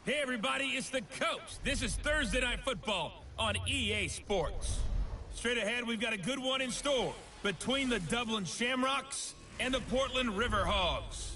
Hey everybody, it's the coach. This is Thursday Night Football on EA Sports. Straight ahead, we've got a good one in store between the Dublin Shamrocks and the Portland Riverhogs.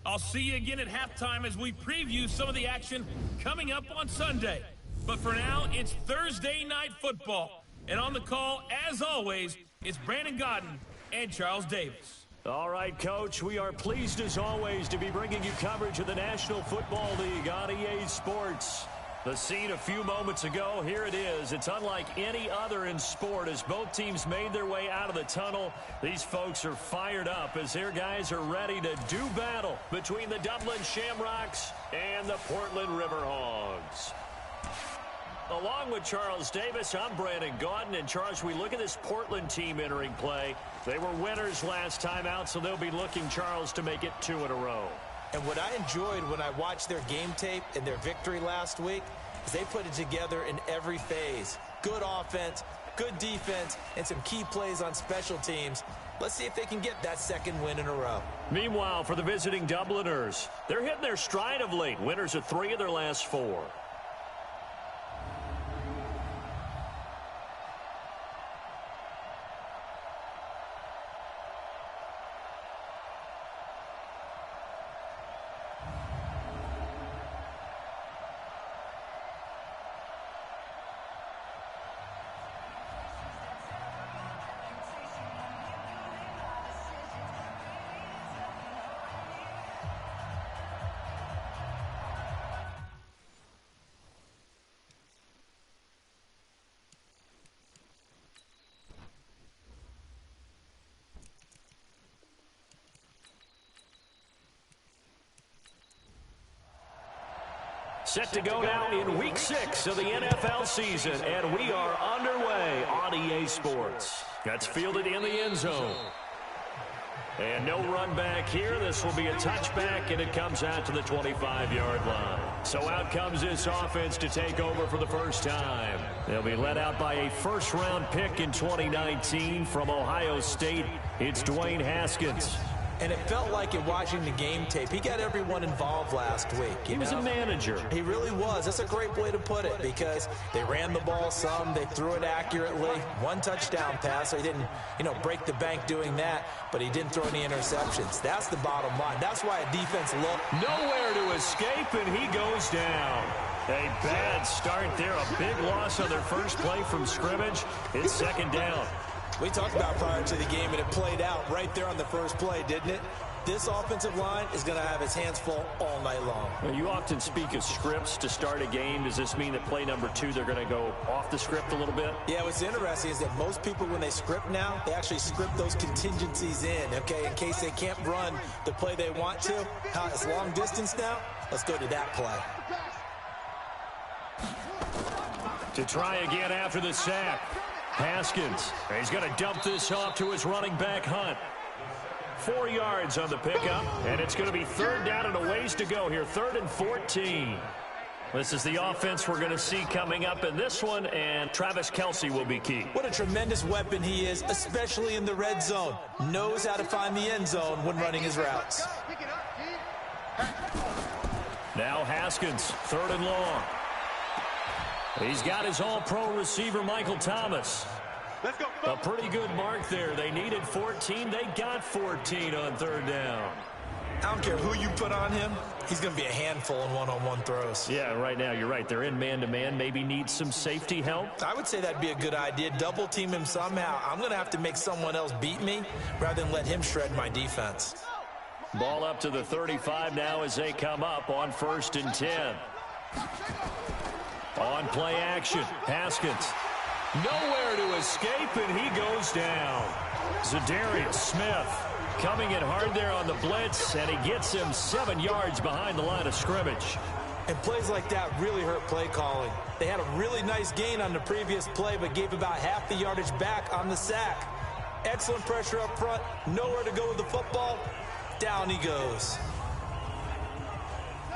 I'll see you again at halftime as we preview some of the action coming up on Sunday. But for now, it's Thursday Night Football. And on the call, as always, it's Brandon Godden and Charles Davis. All right, Coach, we are pleased as always to be bringing you coverage of the National Football League on EA Sports. The scene a few moments ago, here it is. It's unlike any other in sport as both teams made their way out of the tunnel. These folks are fired up as their guys are ready to do battle between the Dublin Shamrocks and the Portland Riverhogs. Along with Charles Davis, I'm Brandon Godden. And Charles, we look at this Portland team entering play. They were winners last time out, so they'll be looking, Charles, to make it 2 in a row. And what I enjoyed when I watched their game tape and their victory last week is they put it together in every phase. Good offense, good defense, and some key plays on special teams. Let's see if they can get that second win in a row. Meanwhile, for the visiting Dubliners, they're hitting their stride of late. Winners of 3 of their last 4. Set to go now in Week 6 of the NFL season, and we are underway on EA Sports. That's fielded in the end zone. And no run back here. This will be a touchback, and it comes out to the 25-yard line. So out comes this offense to take over for the first time. They'll be led out by a first-round pick in 2019 from Ohio State. It's Dwayne Haskins. And it felt like in watching the game tape, he got everyone involved last week. He was a manager. He really was. That's a great way to put it because they ran the ball some, they threw it accurately. 1 touchdown pass, so he didn't, break the bank doing that, but he didn't throw any interceptions. That's the bottom line. That's why a defense looked nowhere to escape, and he goes down. A bad start there. A big loss on their first play from scrimmage. It's second down. We talked about prior to the game, and it played out right there on the first play, didn't it? This offensive line is going to have its hands full all night long. Well, you often speak of scripts to start a game. Does this mean that play number 2, they're going to go off the script a little bit? Yeah, what's interesting is that most people, when they script now, they actually script those contingencies in, okay, in case they can't run the play they want to. It's long distance now. Let's go to that play. To try again after the sack. Haskins, he's going to dump this off to his running back, Hunt. 4 yards on the pickup, and it's going to be third down and a ways to go here, 3rd and 14. This is the offense we're going to see coming up in this one, and Travis Kelce will be key. What a tremendous weapon he is, especially in the red zone. Knows how to find the end zone when running his routes. Now Haskins, 3rd and long. He's got his all-pro receiver, Michael Thomas. A pretty good mark there. They needed 14. They got 14 on 3rd down. I don't care who you put on him. He's going to be a handful in one-on-one throws. Yeah, right now, you're right. They're in man-to-man. Maybe need some safety help. I would say that'd be a good idea. Double team him somehow. I'm going to have to make someone else beat me rather than let him shred my defense. Ball up to the 35 now as they come up on 1st and 10. On play action, Haskins. Nowhere to escape, and he goes down. Zadarius Smith coming in hard there on the blitz, and he gets him 7 yards behind the line of scrimmage. And plays like that really hurt play calling. They had a really nice gain on the previous play, but gave about half the yardage back on the sack. Excellent pressure up front, nowhere to go with the football. Down he goes.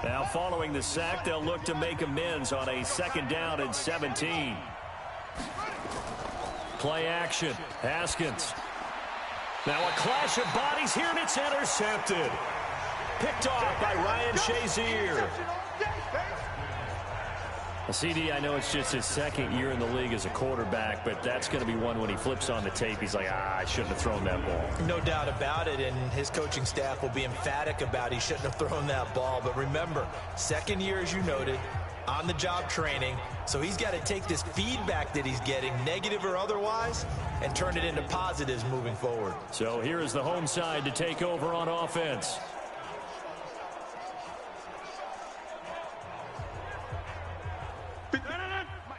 Now following the sack, they'll look to make amends on a 2nd down and 17. Play action, Haskins. Now a clash of bodies here, and it's intercepted. Picked off by Ryan Shazier. CD, I know it's just his second year in the league as a quarterback, but that's going to be one when he flips on the tape. He's like, I shouldn't have thrown that ball. No doubt about it, and his coaching staff will be emphatic about he shouldn't have thrown that ball. But remember, second year, as you noted, on-the-job training, so he's got to take this feedback that he's getting, negative or otherwise, and turn it into positives moving forward. So here is the home side to take over on offense.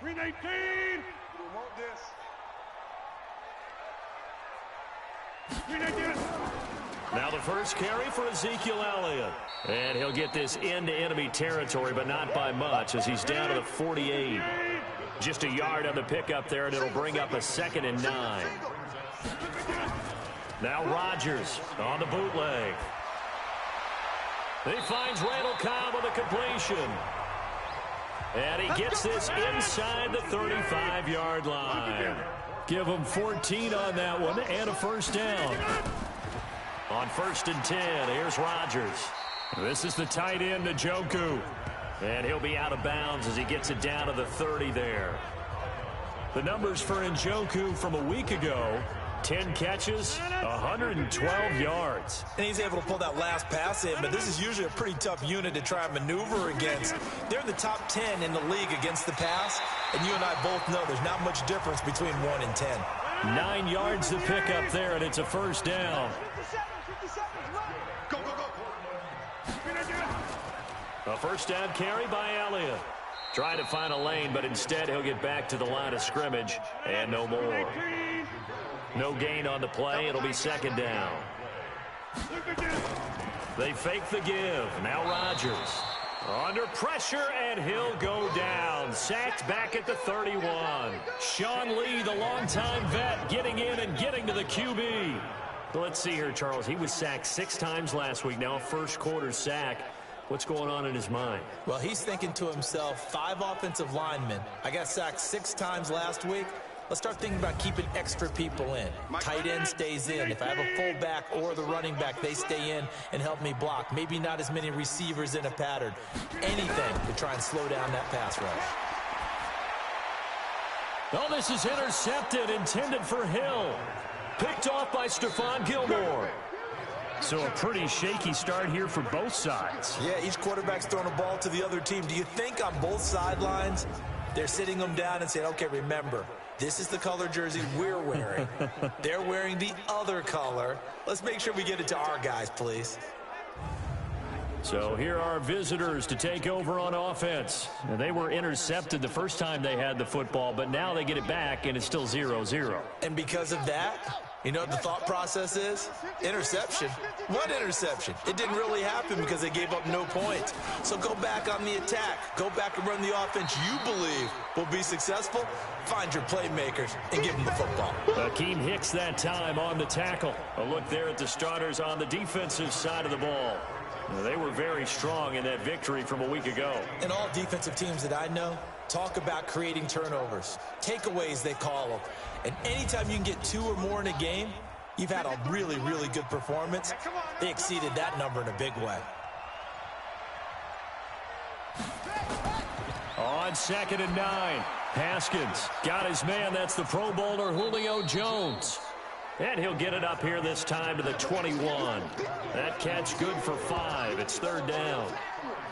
Green 18. We want this. Green 18. Now the first carry for Ezekiel Elliott. And he'll get this into enemy territory, but not by much as he's down to the 48. Just a yard on the pickup there, and it'll bring up a 2nd and 9. Now Rodgers on the bootleg. He finds Randall Cobb with a completion. And he gets this inside the 35-yard line. Give him 14 on that one and a first down. On 1st and 10, here's Rodgers. This is the tight end, Njoku. And he'll be out of bounds as he gets it down to the 30 there. The numbers for Njoku from a week ago: 10 catches, 112 yards. And he's able to pull that last pass in, but this is usually a pretty tough unit to try and maneuver against. They're in the top 10 in the league against the pass, and you and I both know there's not much difference between 1 and 10. 9 yards to pick up there, and it's a first down. Go, go, go. A first down carry by Elliott. Trying to find a lane, but instead he'll get back to the line of scrimmage, and no more. No gain on the play. It'll be 2nd down. They fake the give. Now Rodgers under pressure, and he'll go down. Sacked back at the 31. Sean Lee, the longtime vet, getting in and getting to the QB. Let's see here, Charles. He was sacked 6 times last week. Now a first quarter sack. What's going on in his mind? Well, he's thinking to himself, 5 offensive linemen. I got sacked 6 times last week. Let's start thinking about keeping extra people in. Tight end stays in. If I have a fullback or the running back, they stay in and help me block. Maybe not as many receivers in a pattern. Anything to try and slow down that pass rush. Oh, this is intercepted, intended for Hill. Picked off by Stephon Gilmore. So a pretty shaky start here for both sides. Yeah, each quarterback's throwing a ball to the other team. Do you think on both sidelines they're sitting them down and saying, okay, remember, this is the color jersey we're wearing. They're wearing the other color. Let's make sure we get it to our guys, please. So here are visitors to take over on offense. And they were intercepted the first time they had the football, but now they get it back, and it's still 0-0. And because of that, you know what the thought process is? Interception. What interception? It didn't really happen because they gave up no points. So go back on the attack. Go back and run the offense you believe will be successful. Find your playmakers and give them the football. Akeem Hicks that time on the tackle. A look there at the starters on the defensive side of the ball. They were very strong in that victory from a week ago. And all defensive teams that I know talk about creating turnovers. Takeaways, they call them. And anytime you can get 2 or more in a game, you've had a really, really good performance. They exceeded that number in a big way. On 2nd and 9, Haskins got his man. That's the Pro Bowler Julio Jones. And he'll get it up here this time to the 21. That catch good for 5. It's 3rd down.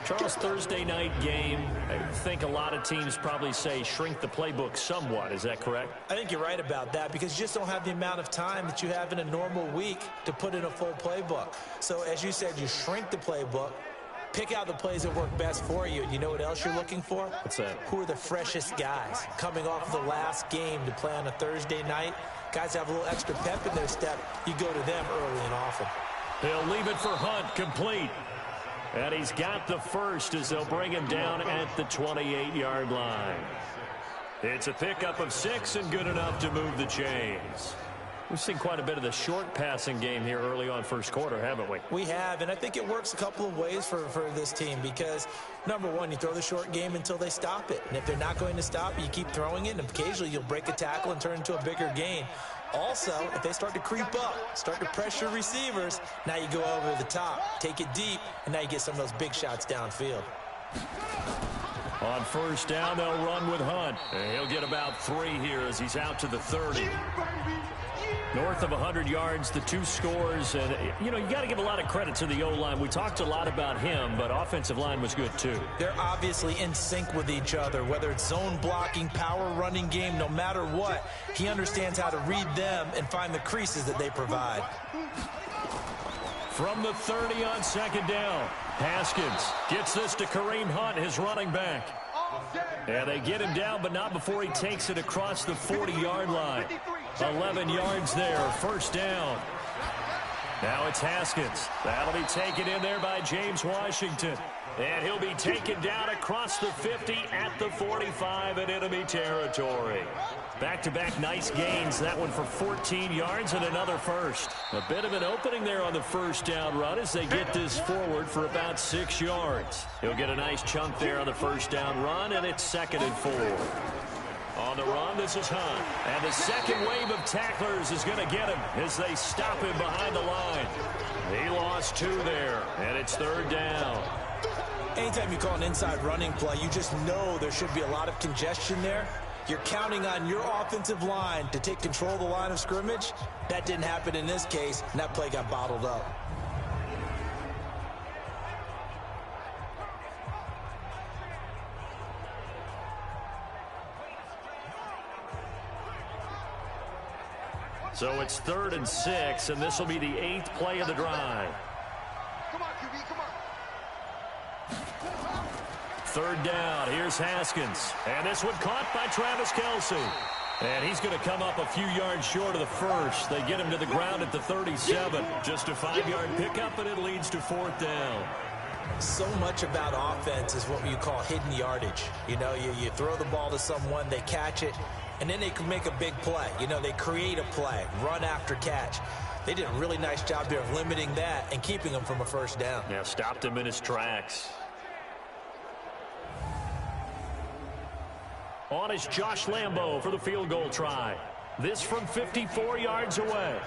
Charles, Thursday night game, I think a lot of teams probably say shrink the playbook somewhat. Is that correct? I think you're right about that because you just don't have the amount of time that you have in a normal week to put in a full playbook. So as you said, you shrink the playbook, pick out the plays that work best for you. You know what else you're looking for? What's that? Who are the freshest guys coming off the last game to play on a Thursday night? Guys have a little extra pep in their step. You go to them early and often. He'll leave it for Hunt, complete. And he's got the first as they'll bring him down at the 28-yard line. It's a pickup of 6 and good enough to move the chains. We've seen quite a bit of the short passing game here early on first quarter, haven't we? We have, and I think it works a couple of ways for this team because, number one, you throw the short game until they stop it. And if they're not going to stop it, you keep throwing it, and occasionally you'll break a tackle and turn it into a bigger gain. Also, if they start to creep up, start to pressure receivers, now you go over the top, take it deep, and now you get some of those big shots downfield. On first down, they'll run with Hunt. And he'll get about 3 here as he's out to the 30. North of 100 yards, the 2 scores. And, you got to give a lot of credit to the O-line. We talked a lot about him, but offensive line was good too. They're obviously in sync with each other, whether it's zone blocking, power running game, no matter what. He understands how to read them and find the creases that they provide. From the 30 on second down, Haskins gets this to Kareem Hunt, his running back. And they get him down, but not before he takes it across the 40-yard line. 11 yards there, first down. Now it's Haskins. That'll be taken in there by James Washington. And he'll be taken down across the 50 at the 45 in enemy territory. Back-to-back nice gains. That one for 14 yards and another first. A bit of an opening there on the first down run as they get this forward for about 6 yards. He'll get a nice chunk there on the first down run, and it's 2nd and 4. On the run, this is Hunt. And the second wave of tacklers is going to get him as they stop him behind the line. He lost 2 there, and it's 3rd down. Anytime you call an inside running play, you just know there should be a lot of congestion there. You're counting on your offensive line to take control of the line of scrimmage. That didn't happen in this case, and that play got bottled up. So it's 3rd and 6, and this will be the 8th play of the drive. Come on, QB, come on. 3rd down, here's Haskins. And this one caught by Travis Kelce. And he's going to come up a few yards short of the first. They get him to the ground at the 37. Just a 5-yard pickup, and it leads to 4th down. So much about offense is what you call hidden yardage. You throw the ball to someone, they catch it, and then they can make a big play. They create a play, run after catch. They did a really nice job there of limiting that and keeping him from a first down. Yeah, stopped him in his tracks. On is Josh Lambo for the field goal try. This from 54 yards away.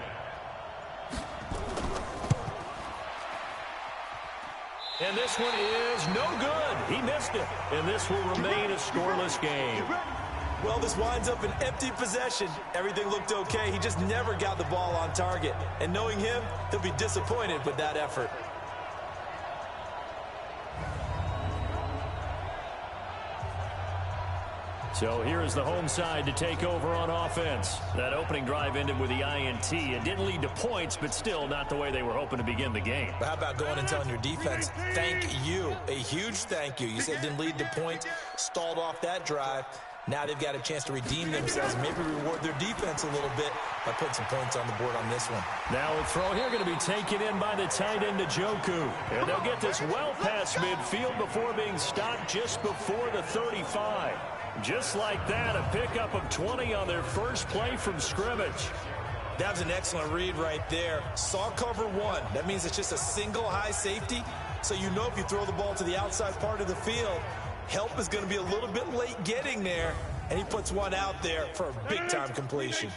And this one is no good. He missed it. And this will remain a scoreless game. Well, this winds up an empty possession. Everything looked okay. He just never got the ball on target. And knowing him, he'll be disappointed with that effort. So here is the home side to take over on offense. That opening drive ended with the INT. It didn't lead to points, but still not the way they were hoping to begin the game. But how about going and telling your defense, thank you, a huge thank you. You said it didn't lead to points, stalled off that drive. Now they've got a chance to redeem themselves and maybe reward their defense a little bit by putting some points on the board on this one. Now a throw here going to be taken in by the tight end Njoku. And they'll get this well past midfield before being stopped just before the 35. Just like that, a pickup of 20 on their first play from scrimmage. That was an excellent read right there. Saw cover 1. That means it's just a single high safety. So you know if you throw the ball to the outside part of the field, help is going to be a little bit late getting there. And he puts one out there for a big-time completion.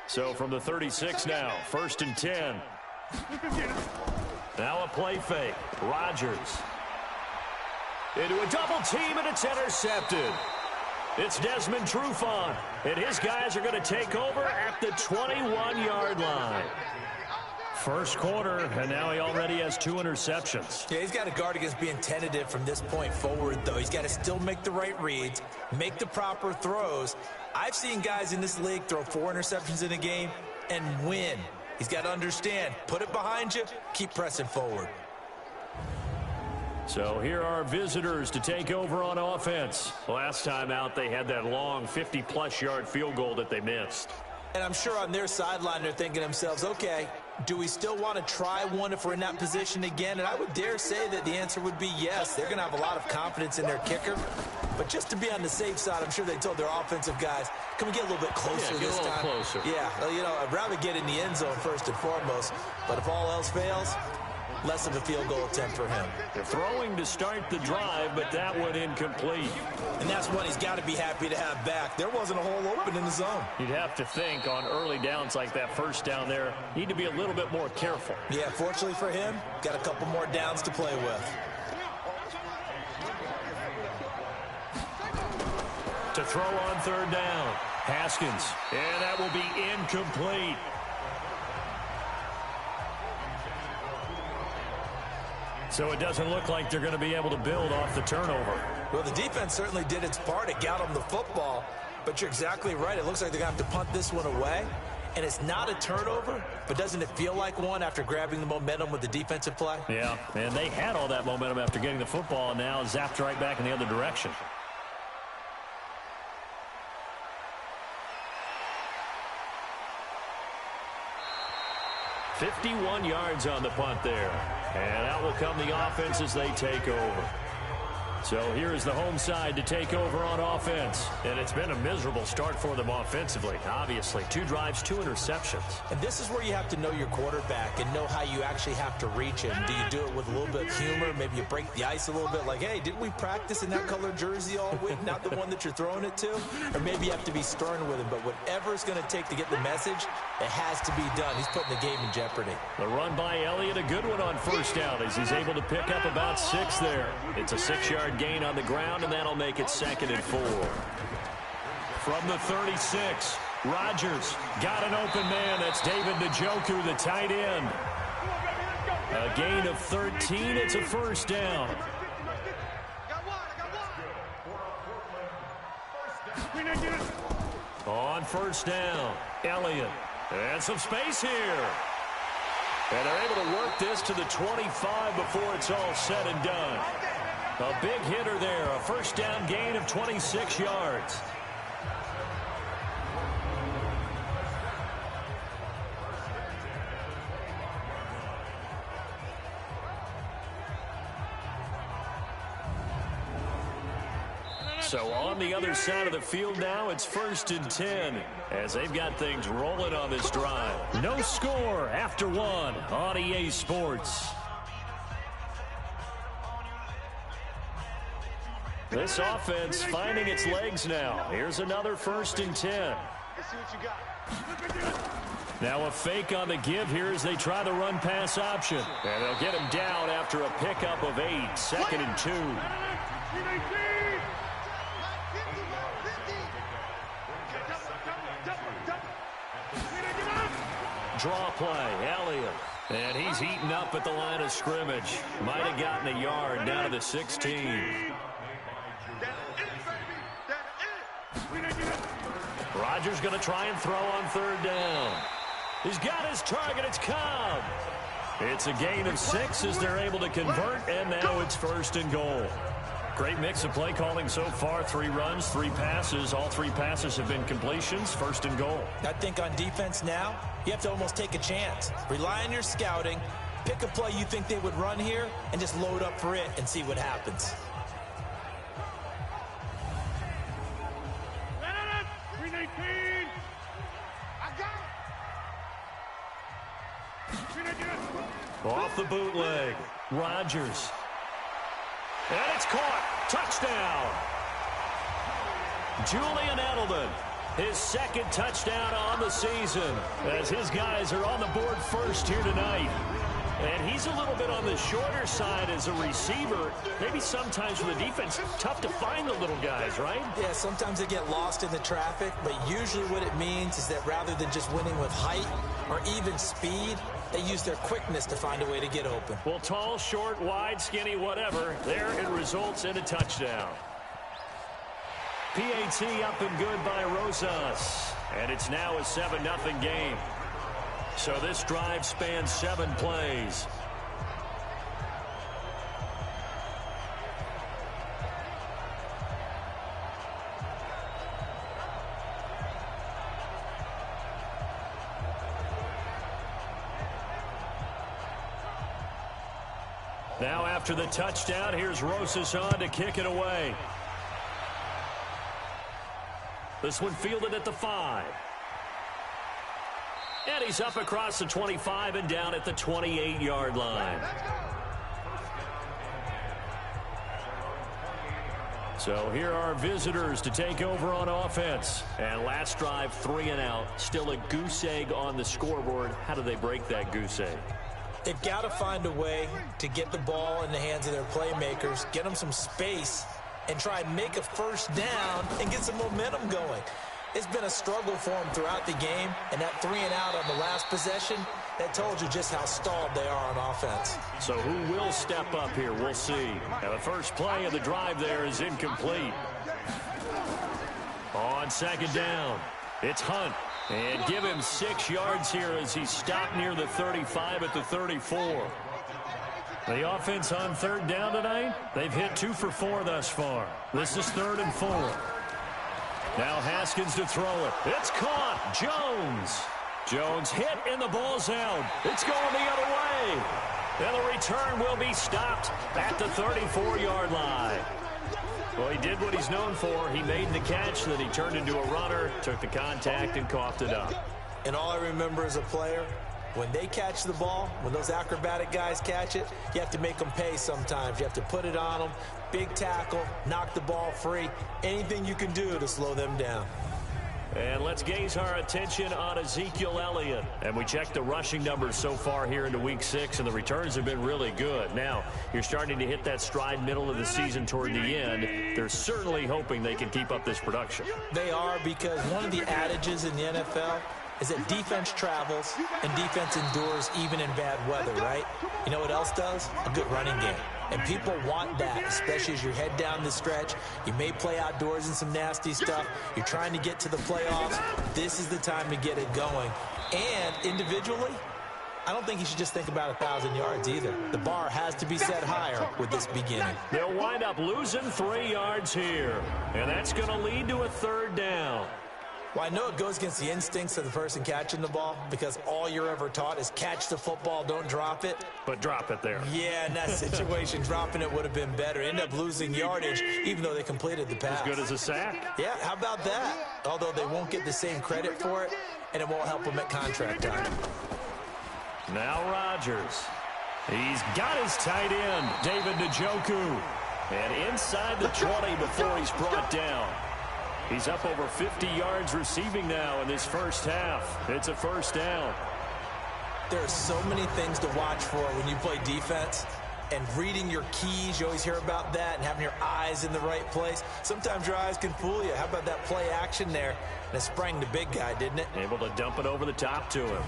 So from the 36 now, 1st and 10. Now a play fake. Rodgers into a double team, and it's intercepted. It's Desmond Trufant, and his guys are going to take over at the 21-yard line. First quarter, and now he already has 2 interceptions. Yeah, he's got to guard against being tentative from this point forward, though. He's got to still make the right reads, make the proper throws. I've seen guys in this league throw 4 interceptions in a game and win. He's got to understand, put it behind you, keep pressing forward. So here are visitors to take over on offense. Last time out, they had that long 50-plus yard field goal that they missed. And I'm sure on their sideline, they're thinking to themselves, okay, do we still want to try one if we're in that position again? And I would dare say that the answer would be yes. They're going to have a lot of confidence in their kicker. But just to be on the safe side, I'm sure they told their offensive guys, can we get a little bit closer this time? Closer. Yeah, well, I'd rather get in the end zone first and foremost. But if all else fails, less of a field goal attempt for him. They're throwing to start the drive, but that one incomplete. And that's one he's got to be happy to have back. There wasn't a hole open in the zone. You'd have to think on early downs like that first down there, need to be a little bit more careful. Yeah, fortunately for him, got a couple more downs to play with. to throw on third down. Haskins, and that will be incomplete. So it doesn't look like they're going to be able to build off the turnover. Well, the defense certainly did its part. It got them the football, but you're exactly right. It looks like they're going to have to punt this one away, and it's not a turnover, but doesn't it feel like one after grabbing the momentum with the defensive play? Yeah, and they had all that momentum after getting the football, and now zapped right back in the other direction. "51 yards on the punt there. And out will come the offense as they take over. So here is the home side to take over on offense. And it's been a miserable start for them offensively, obviously. 2 drives, 2 interceptions. And this is where you have to know your quarterback and know how you actually have to reach him. Do you do it with a little bit of humor? Maybe you break the ice a little bit, like, hey, didn't we practice in that color jersey all week, not the one that you're throwing it to? Or maybe you have to be stern with him. But whatever it's going to take to get the message, it has to be done. He's putting the game in jeopardy. The run by Elliott, a good one on first down as he's able to pick up about 6 there. It's a 6-yard gain on the ground, and that'll make it 2nd and 4. From the 36, Rodgers got an open man. That's David Njoku, the tight end. A gain of 13. It's a first down. On first down, Elliott. And some space here. And they're able to work this to the 25 before it's all said and done. A big hitter there, a first down gain of 26 yards. So on the other side of the field now, it's 1st and 10 as they've got things rolling on this drive. No score after 1 on EA Sports. This offense finding its legs now. Here's another 1st and 10. Let's see what you got. Now a fake on the give here as they try the run-pass option. And they'll get him down after a pickup of 8, 2nd and 2. Draw play, Elliott. And he's eaten up at the line of scrimmage. Might have gotten a yard down to the 16. Rodgers going to try and throw on third down. He's got his target. It's Cobb. It's a gain of 6 as they're able to convert, and now it's 1st and goal. Great mix of play calling so far. 3 runs, 3 passes. All 3 passes have been completions. 1st and goal. I think on defense now, you have to almost take a chance. Rely on your scouting. Pick a play you think they would run here and just load up for it and see what happens. Off the bootleg, Rodgers. And it's caught. Touchdown. Julian Edelman, his 2nd touchdown on the season as his guys are on the board first here tonight. And he's a little bit on the shorter side as a receiver. Maybe sometimes for the defense, tough to find the little guys, right? Yeah, sometimes they get lost in the traffic, but usually what it means is that rather than just winning with height or even speed, they use their quickness to find a way to get open. Well, tall, short, wide, skinny, whatever, there it results in a touchdown. PAT up and good by Rosas. And it's now a 7-0 game. So this drive spans 7 plays. Now after the touchdown, here's Rosas on to kick it away. This one fielded at the 5. And he's up across the 25 and down at the 28-yard line. So here are visitors to take over on offense. And last drive, 3 and out. Still a goose egg on the scoreboard. How do they break that goose egg? They've got to find a way to get the ball in the hands of their playmakers, get them some space, and try and make a first down and get some momentum going. It's been a struggle for them throughout the game, and that 3-and-out on the last possession, that told you just how stalled they are on offense. So who will step up here? We'll see. Now the first play of the drive there is incomplete. On second down, it's Hunt. And give him 6 yards here as he stopped near the 35 at the 34. The offense on third down tonight, they've hit 2 for 4 thus far. This is 3rd and 4. Now Haskins to throw it. It's caught. Jones hit and the ball's out. It's going the other way. And the return will be stopped at the 34-yard line. Well, he did what he's known for. He made the catch, then he turned into a runner, took the contact, and coughed it up. And all I remember as a player, when they catch the ball, when those acrobatic guys catch it, you have to make them pay sometimes. You have to put it on them, big tackle, knock the ball free, anything you can do to slow them down. And let's gaze our attention on Ezekiel Elliott. And we checked the rushing numbers so far here into Week 6, and the returns have been really good. Now, you're starting to hit that stride middle of the season toward the end. They're certainly hoping they can keep up this production. They are, because one of the adages in the NFL is that defense travels and defense endures even in bad weather, right? You know what else does? A good running game. And people want that, especially as you head down the stretch. You may play outdoors in some nasty stuff. You're trying to get to the playoffs. This is the time to get it going. And individually, I don't think you should just think about 1,000 yards either. The bar has to be set higher with this beginning. They'll wind up losing 3 yards here. And that's going to lead to a 3rd down. Well, I know it goes against the instincts of the person catching the ball, because all you're ever taught is catch the football, don't drop it. But drop it there. Yeah, in that situation, dropping it would have been better. End up losing yardage, even though they completed the pass. As good as a sack. Yeah, how about that? Although they won't get the same credit for it, and it won't help them at contract time. Now Rodgers. He's got his tight end, David Njoku. And inside the 20 before he's brought down. He's up over 50 yards receiving now in this first half. It's a first down. There are so many things to watch for when you play defense. And reading your keys, you always hear about that, and having your eyes in the right place. Sometimes your eyes can fool you. How about that play action there? And it sprang the big guy, didn't it? Able to dump it over the top to him.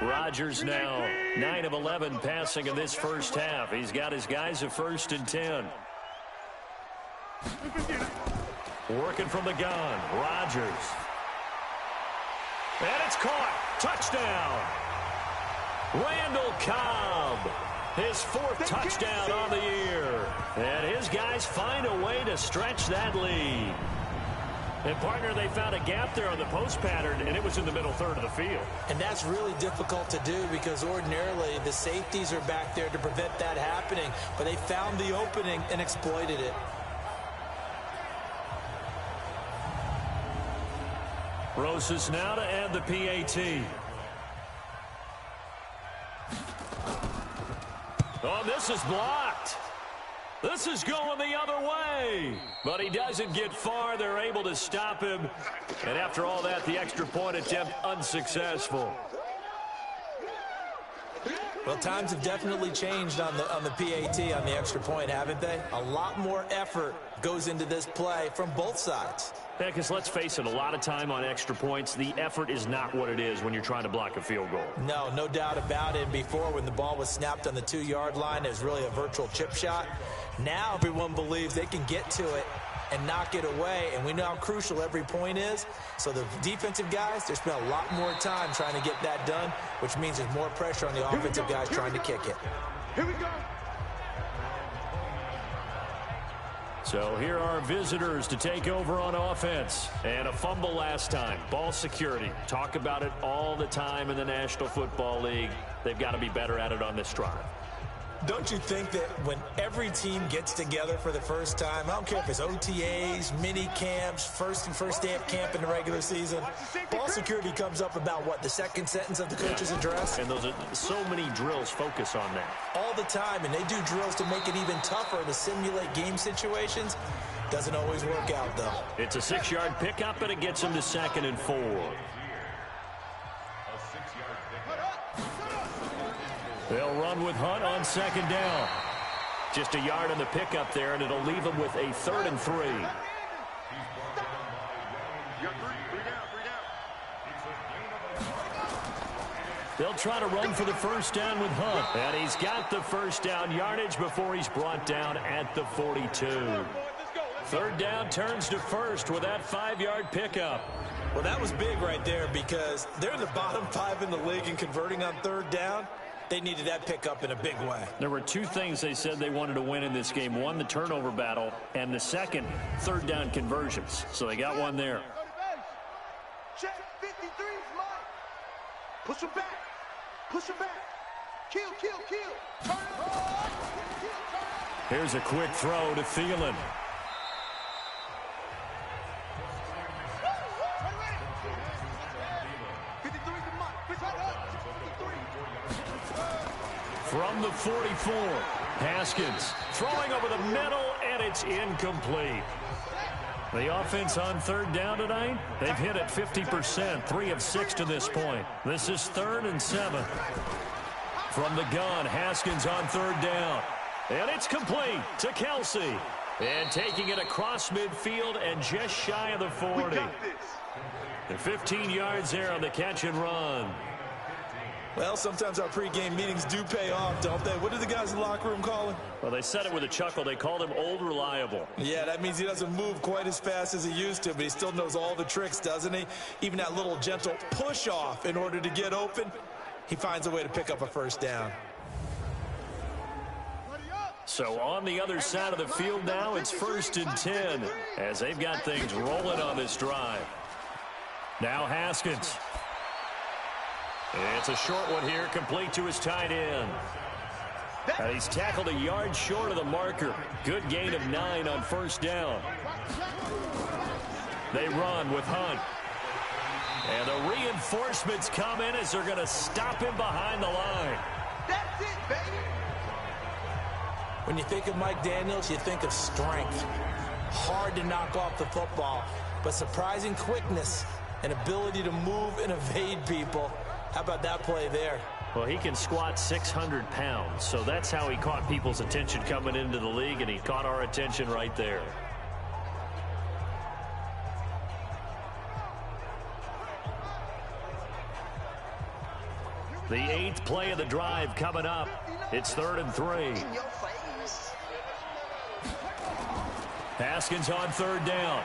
Rodgers now 9 of 11 passing in this first half. He's got his guys at 1st and 10. Working from the gun, Rodgers. And it's caught. Touchdown. Randall Cobb. His 4th touchdown on the year. And his guys find a way to stretch that lead. And, partner, they found a gap there on the post pattern, and it was in the middle 3rd of the field. And that's really difficult to do, because ordinarily the safeties are back there to prevent that happening. But they found the opening and exploited it. Rosas now to add the PAT. Oh, this is blocked. This is going the other way. But he doesn't get far. They're able to stop him. And after all that, the extra point attempt unsuccessful. Well, times have definitely changed on the PAT, on the extra point, haven't they? A lot more effort goes into this play from both sides. Yeah, because let's face it, a lot of time on extra points, the effort is not what it is when you're trying to block a field goal. No doubt about it. Before, when the ball was snapped on the 2-yard line, it was really a virtual chip shot. Now everyone believes they can get to it and knock it away, and we know how crucial every point is. So the defensive guys, they spend a lot more time trying to get that done, which means there's more pressure on the offensive guys trying to kick it. Here we go. So here are visitors to take over on offense. And a fumble last time. Ball security. Talk about it all the time in the National Football League. They've got to be better at it on this drive. Don't you think that when every team gets together for the first time, I don't care if it's OTAs, mini camps, first day of camp in the regular season, ball security comes up about, what, the second sentence of the coach's address? And those are so many drills focus on that. All the time, and they do drills to make it even tougher to simulate game situations. Doesn't always work out, though. It's a 6-yard pickup, and it gets them to 2nd and 4. They'll run with Hunt on 2nd down. Just a yard on the pickup there, and it'll leave them with a 3rd and 3. They'll try to run for the first down with Hunt. And he's got the first down yardage before he's brought down at the 42. 3rd down turns to 1st with that 5-yard pickup. Well, that was big right there because they're in the bottom 5 in the league in converting on 3rd down. They needed that pickup in a big way. There were 2 things they said they wanted to win in this game. One, the turnover battle, and the second, 3rd down conversions. So they got one there. Check 53 is mine. Push him back. Push him back. Kill, kill, kill. Turn up. Here's a quick throw to Thielen. From the 44, Haskins throwing over the middle, and it's incomplete. The offense on 3rd down tonight, they've hit it 50%, 3 of 6 to this point. This is 3rd and 7. From the gun, Haskins on 3rd down. And it's complete to Kelsey. And taking it across midfield and just shy of the 40. And 15 yards there on the catch and run. Well, sometimes our pregame meetings do pay off, don't they? What did the guys in the locker room call him? Well, they said it with a chuckle. They called him Old Reliable. Yeah, that means he doesn't move quite as fast as he used to, but he still knows all the tricks, doesn't he? Even that little gentle push-off in order to get open, he finds a way to pick up a first down. So on the other side of the field now, it's 1st and 10 as they've got things rolling on this drive. Now Haskins. It's a short one here, complete to his tight end. And he's tackled a yard short of the marker. Good gain of 9 on 1st down. They run with Hunt. And the reinforcements come in as they're going to stop him behind the line. That's it, baby. When you think of Mike Daniels, you think of strength. Hard to knock off the football, but surprising quickness and ability to move and evade people. How about that play there? Well, he can squat 600 pounds, so that's how he caught people's attention coming into the league, and he caught our attention right there. The 8th play of the drive coming up. It's 3rd and 3. Haskins on 3rd down.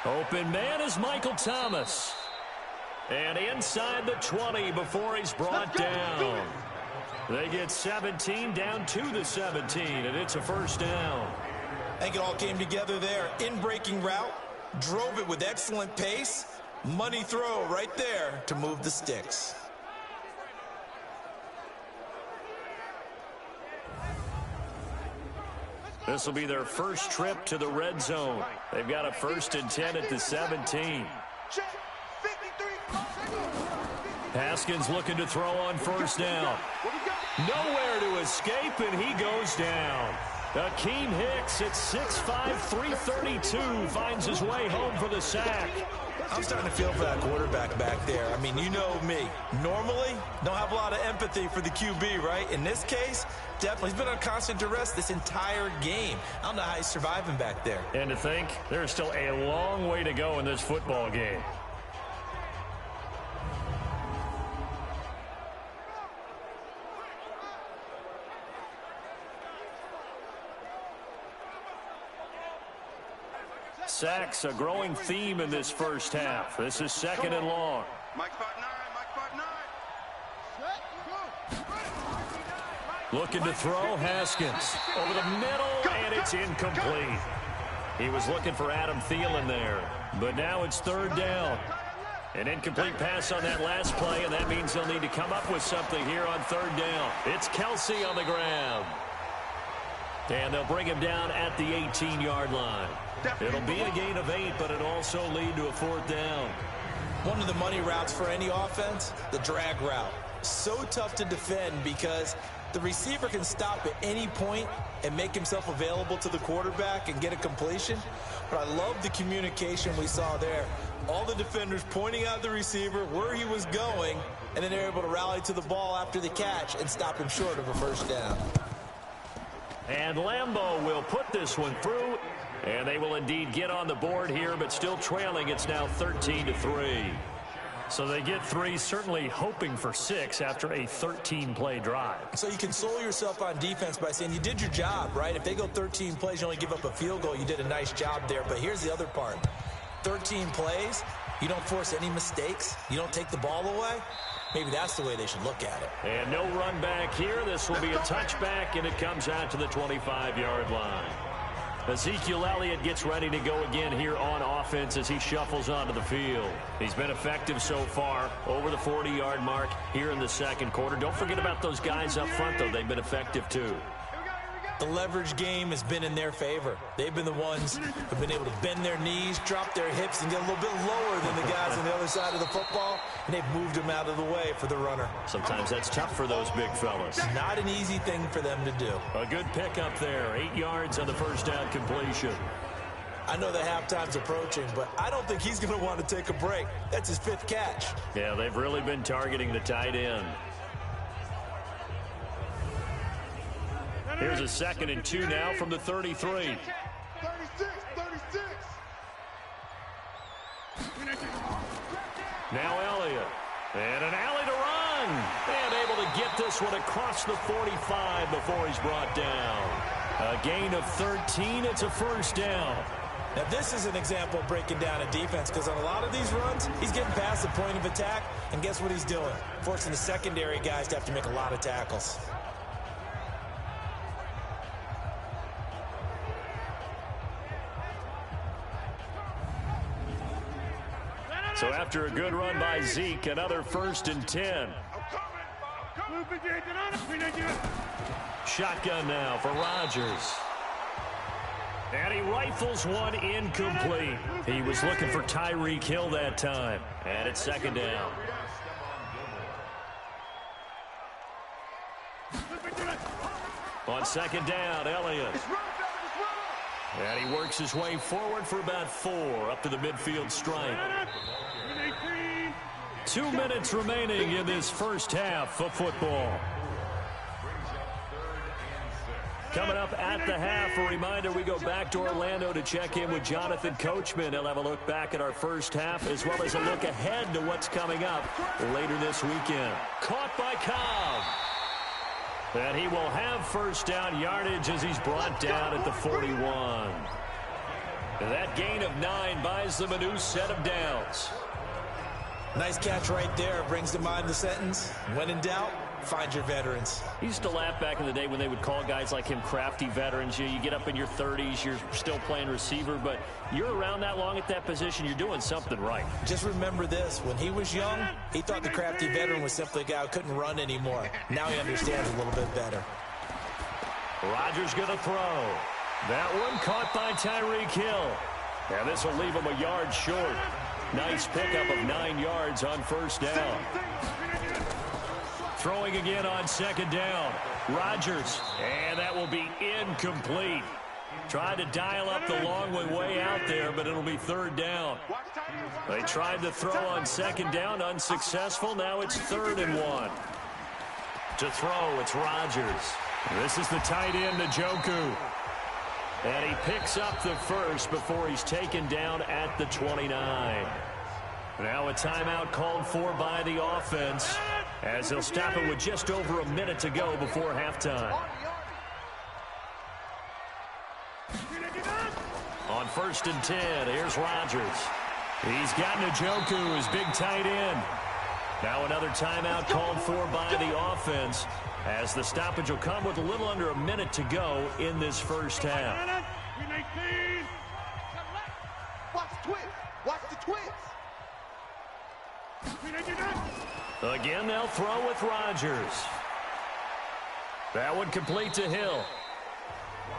Open man is Michael Thomas. And inside the 20 before he's brought down. They get 17 down to the 17, and it's a 1st down. I think it all came together there. In-breaking route, drove it with excellent pace. Money throw right there to move the sticks. This will be their first trip to the red zone. They've got a 1st and 10 at the 17. Haskins looking to throw on 1st down. Nowhere to escape, and he goes down. Akeem Hicks at 6'5", 332 finds his way home for the sack. I'm starting to feel for that quarterback back there. I mean, you know me. Normally, don't have a lot of empathy for the QB, right? In this case, definitely. He's been on constant duress this entire game. I don't know how he's surviving back there. And to think, there's still a long way to go in this football game. Sacks, a growing theme in this first half. This is 2nd and long. Mike 5'9", Mike 5'9". Looking to throw, Haskins. Over the middle, and it's incomplete. He was looking for Adam Thielen there, but now it's 3rd down. An incomplete pass on that last play, and that means they'll need to come up with something here on 3rd down. It's Kelsey on the ground. And they'll bring him down at the 18-yard line. It'll be a gain of 8, but it'll also lead to a 4th down. One of the money routes for any offense, the drag route. So tough to defend because the receiver can stop at any point and make himself available to the quarterback and get a completion. But I love the communication we saw there. All the defenders pointing out the receiver, where he was going, and then they're able to rally to the ball after the catch and stop him short of a 1st down. And Lambeau will put this one through, and they will indeed get on the board here, but still trailing. It's now 13-3. So they get 3, certainly hoping for 6 after a 13-play drive. So you console yourself on defense by saying you did your job, right? If they go 13 plays, you only give up a field goal, you did a nice job there. But here's the other part. 13 plays, you don't force any mistakes, you don't take the ball away. Maybe that's the way they should look at it. And no run back here. This will be a touchback, and it comes out to the 25-yard line. Ezekiel Elliott gets ready to go again here on offense as he shuffles onto the field. He's been effective so far, over the 40-yard mark here in the second quarter. Don't forget about those guys up front, though. They've been effective, too. The leverage game has been in their favor. They've been the ones who've been able to bend their knees, drop their hips, and get a little bit lower than the guys on the other side of the football, and they've moved them out of the way for the runner. Sometimes that's tough for those big fellas. Not an easy thing for them to do. A good pickup there, 8 yards on the first down completion. I know the halftime's approaching, but I don't think he's going to want to take a break. That's his 5th catch. Yeah, they've really been targeting the tight end. Here's a 2nd and 2 now from the 33. 36. Now Elliott. And an alley to run. And able to get this one across the 45 before he's brought down. A gain of 13. It's a first down. Now, this is an example of breaking down a defense, because on a lot of these runs, he's getting past the point of attack, and guess what he's doing? Forcing the secondary guys to have to make a lot of tackles. So after a good run by Zeke, another 1st and 10. Shotgun now for Rodgers. And he rifles one incomplete. He was looking for Tyreek Hill that time. And it's 2nd down. On 2nd down, Elliott. And he works his way forward for about 4 up to the midfield stripe. 2 minutes remaining in this first half of football. Coming up at the half, a reminder, we go back to Orlando to check in with Jonathan Coachman. He'll have a look back at our first half, as well as a look ahead to what's coming up later this weekend. Caught by Cobb. And he will have first down yardage as he's brought down at the 41. And that gain of 9 buys them a new set of downs. Nice catch right there. Brings to mind the sentence, when in doubt, find your veterans. He used to laugh back in the day when they would call guys like him crafty veterans. You get up in your 30s, you're still playing receiver, but you're around that long at that position, you're doing something right. Just remember this, when he was young, he thought the crafty veteran was simply a guy who couldn't run anymore. Now he understands a little bit better. Rodgers going to throw. That one caught by Tyreek Hill. And this will leave him a yard short. Nice pickup of 9 yards on first down. Throwing again on 2nd down. Rodgers. And that will be incomplete. Tried to dial up the long way out there, but it'll be 3rd down. They tried to throw on 2nd down, unsuccessful. Now it's 3rd and 1. To throw, it's Rodgers. This is the tight end, Njoku. And he picks up the first before he's taken down at the 29. Now a timeout called for by the offense, as they'll stop it with just over a minute to go before halftime. On 1st and 10, here's Rodgers. He's got Njoku, his big tight end. Now another timeout called for by the offense, as the stoppage will come with a little under a minute to go in this first half. Watch the twins. Watch the twins. Again, they'll throw with Rodgers. That one complete to Hill.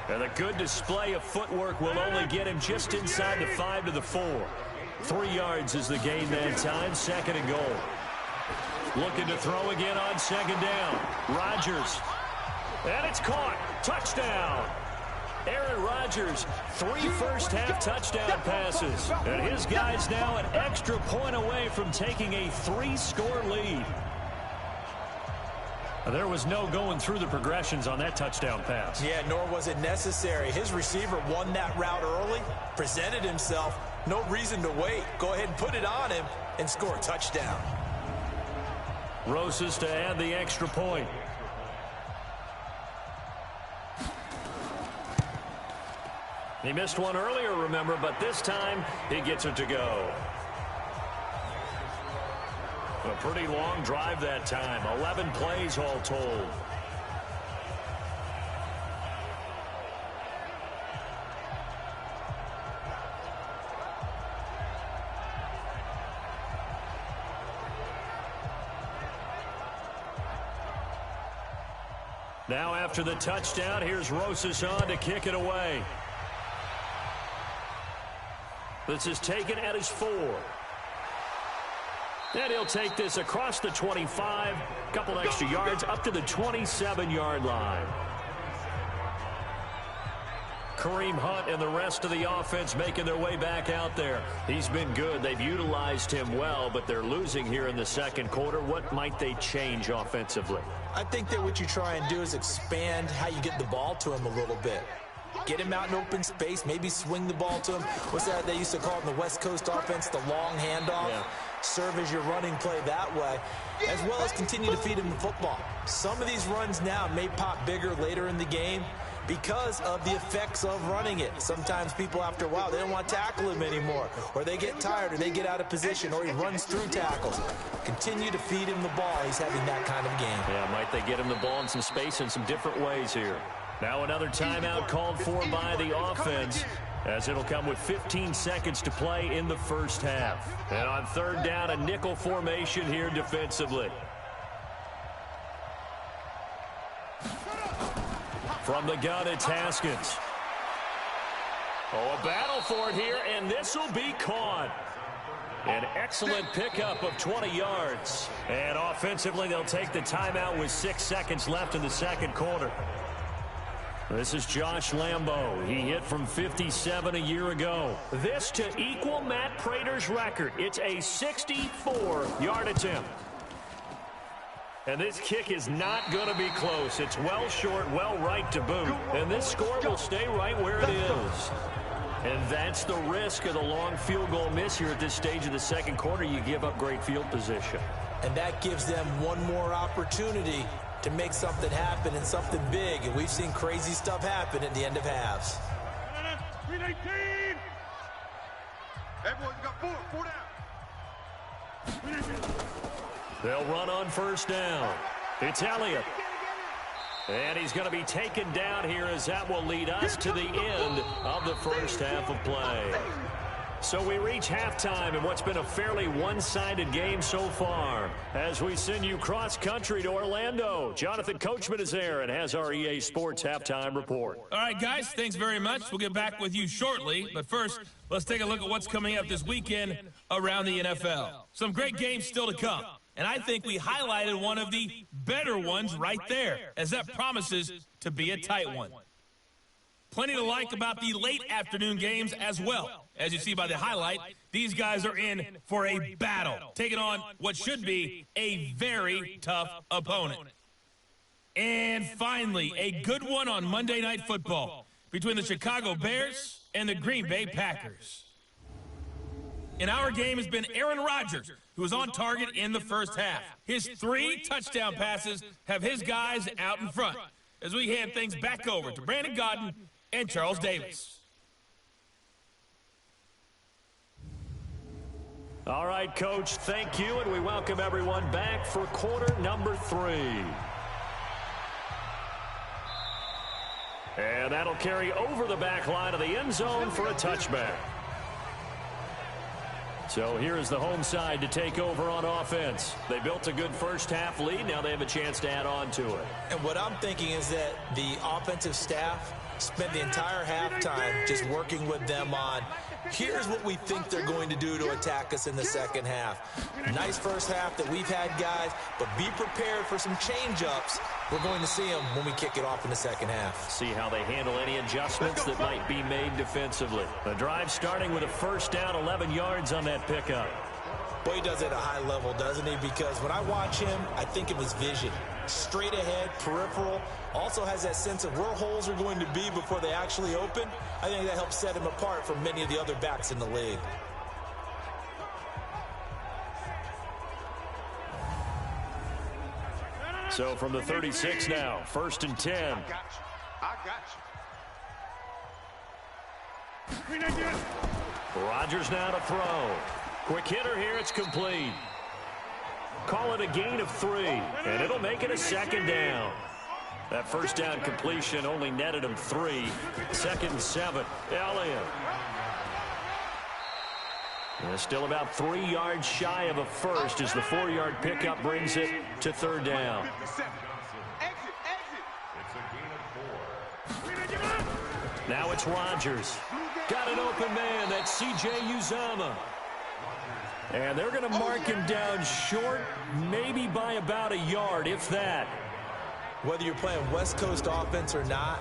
And a good display of footwork will only get him just inside the 5 to the 4. 3 yards is the gain that time, 2nd and goal. Looking to throw again on 2nd down. Rodgers. And it's caught. Touchdown. Aaron Rodgers, 3 first-half touchdown passes. And his guys now an extra point away from taking a 3-score lead. There was no going through the progressions on that touchdown pass. Yeah, nor was it necessary. His receiver won that route early, presented himself, no reason to wait. Go ahead and put it on him and score a touchdown. Rosas to add the extra point. He missed one earlier, remember, but this time he gets it to go. A pretty long drive that time. 11 plays all told. Now after the touchdown, here's Rosas on to kick it away. This is taken at his 4. And he'll take this across the 25, couple extra yards up to the 27-yard line. Kareem Hunt and the rest of the offense making their way back out there. He's been good. They've utilized him well, but they're losing here in the second quarter. What might they change offensively? I think that what you try and do is expand how you get the ball to him a little bit. Get him out in open space, maybe swing the ball to him. What's that they used to call in the West Coast offense, the long handoff? Yeah. Serve as your running play that way, as well as continue to feed him the football. Some of these runs now may pop bigger later in the game because of the effects of running it. Sometimes people, after a while, they don't want to tackle him anymore, or they get tired, or they get out of position, or he runs through tackles. Continue to feed him the ball. He's having that kind of game. Yeah, might they get him the ball in some space in some different ways here. Now another timeout called for by the offense, as it'll come with 15 seconds to play in the first half. And on third down, a nickel formation here defensively. From the gun, it's Haskins. Oh, a battle for it here, and this will be caught. An excellent pickup of 20 yards. And offensively, they'll take the timeout with 6 seconds left in the second quarter. This is Josh Lambo. He hit from 57 a year ago. This to equal Matt Prater's record. It's a 64-yard attempt. And this kick is not going to be close. It's well short, well right to boot. And this score will stay right where it is. And that's the risk of the long field goal miss here at this stage of the second quarter. You give up great field position. And that gives them one more opportunity to make something happen and something big. And we've seen crazy stuff happen at the end of halves. 319. Everyone got four down. They'll run on first down. It's Elliott. And he's going to be taken down here, as that will lead us to the end of the first half of play. So we reach halftime in what's been a fairly one-sided game so far. As we send you cross-country to Orlando, Jonathan Coachman is there and has our EA Sports halftime report. All right, guys, thanks very much. We'll get back with you shortly. But first, let's take a look at what's coming up this weekend around the NFL. Some great games still to come. And I think we highlighted one of the better ones right there, as that promises to be a tight one. Plenty to like about the late afternoon games as well. As you see by the highlight, these guys are in for a battle, taking on what should be a very tough opponent. And finally, a good one on Monday Night Football between the Chicago Bears and the Green Bay Packers. In our game has been Aaron Rodgers, who was on target in the first half. His 3 touchdown passes have his guys out in front, as we hand things back over to Brandon Godden and Charles Davis. All right, Coach, thank you, and we welcome everyone back for quarter number 3. And that'll carry over the back line of the end zone for a touchback. So here is the home side to take over on offense. They built a good first half lead. Now they have a chance to add on to it. And what I'm thinking is that the offensive staff spent the entire halftime just working with them on, here's what we think they're going to do to attack us in the second half. Nice first half that we've had, guys, but be prepared for some change-ups. We're going to see them when we kick it off in the second half. See how they handle any adjustments that might be made defensively. The drive starting with a first down, 11 yards on that pickup. Boy, he does it at a high level, doesn't he? Because when I watch him, I think of his vision. Straight ahead, peripheral. Also has that sense of where holes are going to be before they actually open. I think that helps set him apart from many of the other backs in the league. So from the 36 now, 1st and 10. I got you. Rodgers now to throw. Quick hitter here, it's complete. Call it a gain of 3, and it'll make it a 2nd down. That first down completion only netted him 3. 2nd and 7. Elliott. Still about 3 yards shy of a first as the 4-yard pickup brings it to 3rd down. Now it's Rodgers. Got an open man. That's C.J. Uzomah. And they're going to mark him down short, maybe by about a yard, if that. Whether you're playing West Coast offense or not,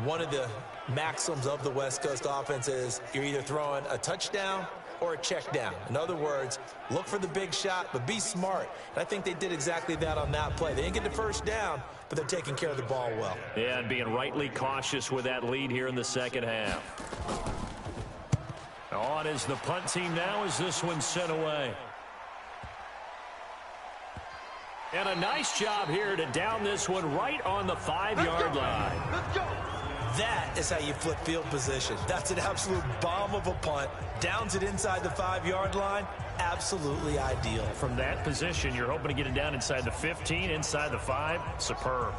one of the maxims of the West Coast offense is you're either throwing a touchdown or a check down. In other words, look for the big shot, but be smart. And I think they did exactly that on that play. They didn't get the first down, but they're taking care of the ball well. Yeah, and being rightly cautious with that lead here in the 2nd half. On is the punt team now as this one's sent away. And a nice job here to down this one right on the 5-yard line. Let's go. That is how you flip field position. That's an absolute bomb of a punt. Downs it inside the 5-yard line. Absolutely ideal. From that position, you're hoping to get it down inside the 15, inside the 5. Superb.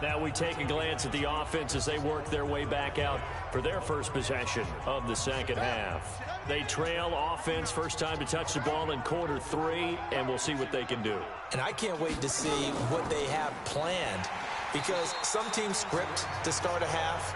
Now we take a glance at the offense as they work their way back out for their first possession of the 2nd half. They trail offense, first time to touch the ball in quarter 3, and we'll see what they can do. And I can't wait to see what they have planned, because some teams script to start a half.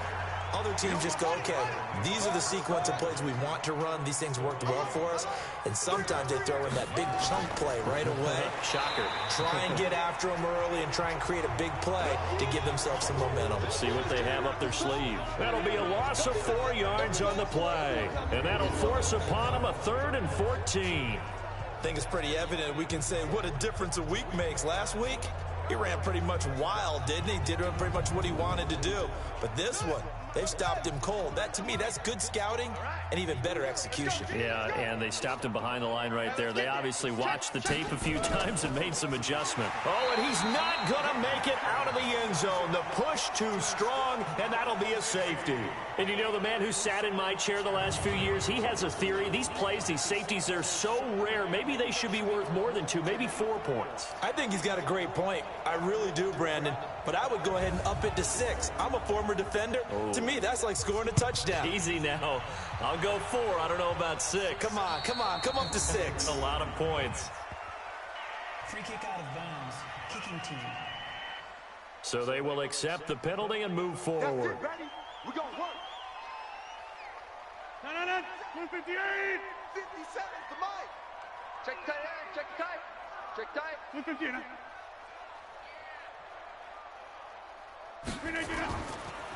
Other teams just go, okay, these are the sequence of plays we want to run. These things worked well for us. And sometimes they throw in that big chunk play right away. Shocker. Try and get after them early and try and create a big play to give themselves some momentum. See what they have up their sleeve. That'll be a loss of 4 yards on the play. And that'll force upon them a 3rd and 14. I think it's pretty evident we can say what a difference a week makes. Last week, he ran pretty much wild, didn't he? Did pretty much what he wanted to do. But this one, they've stopped him cold. That, to me, that's good scouting and even better execution. Yeah, and they stopped him behind the line right there. They obviously watched the tape a few times and made some adjustment. Oh, and he's not going to make it out of the end zone. The push too strong, and that'll be a safety. And you know, the man who sat in my chair the last few years, he has a theory. These plays, these safeties, they're so rare. Maybe they should be worth more than 2, maybe 4 points. I think he's got a great point. I really do, Brandon. But I would go ahead and up it to 6. I'm a former defender. Oh. To me, that's like scoring a touchdown. Easy now. I'll go 4. I don't know about 6. Come on. Come up to 6. A lot of points. Free kick out of bounds. Kicking team. So they will accept the penalty and move That's forward. it, ready? We're going to work. 158. 57 to Mike. Check tight, check tight. Check tight. 159.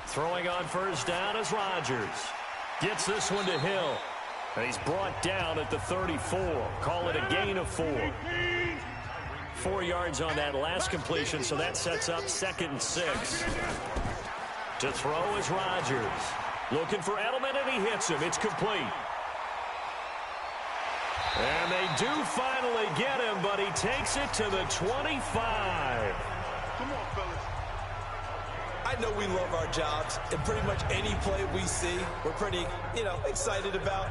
Throwing on first down is Rodgers. Gets this one to Hill. And he's brought down at the 34. Call it a gain of 4. 4 yards on that last completion, so that sets up 2nd and 6. To throw is Rodgers. Looking for Edelman, and he hits him. It's complete. And they do finally get him, but he takes it to the 25. Come on, fellas. I know we love our jobs, and pretty much any play we see, we're pretty, excited about.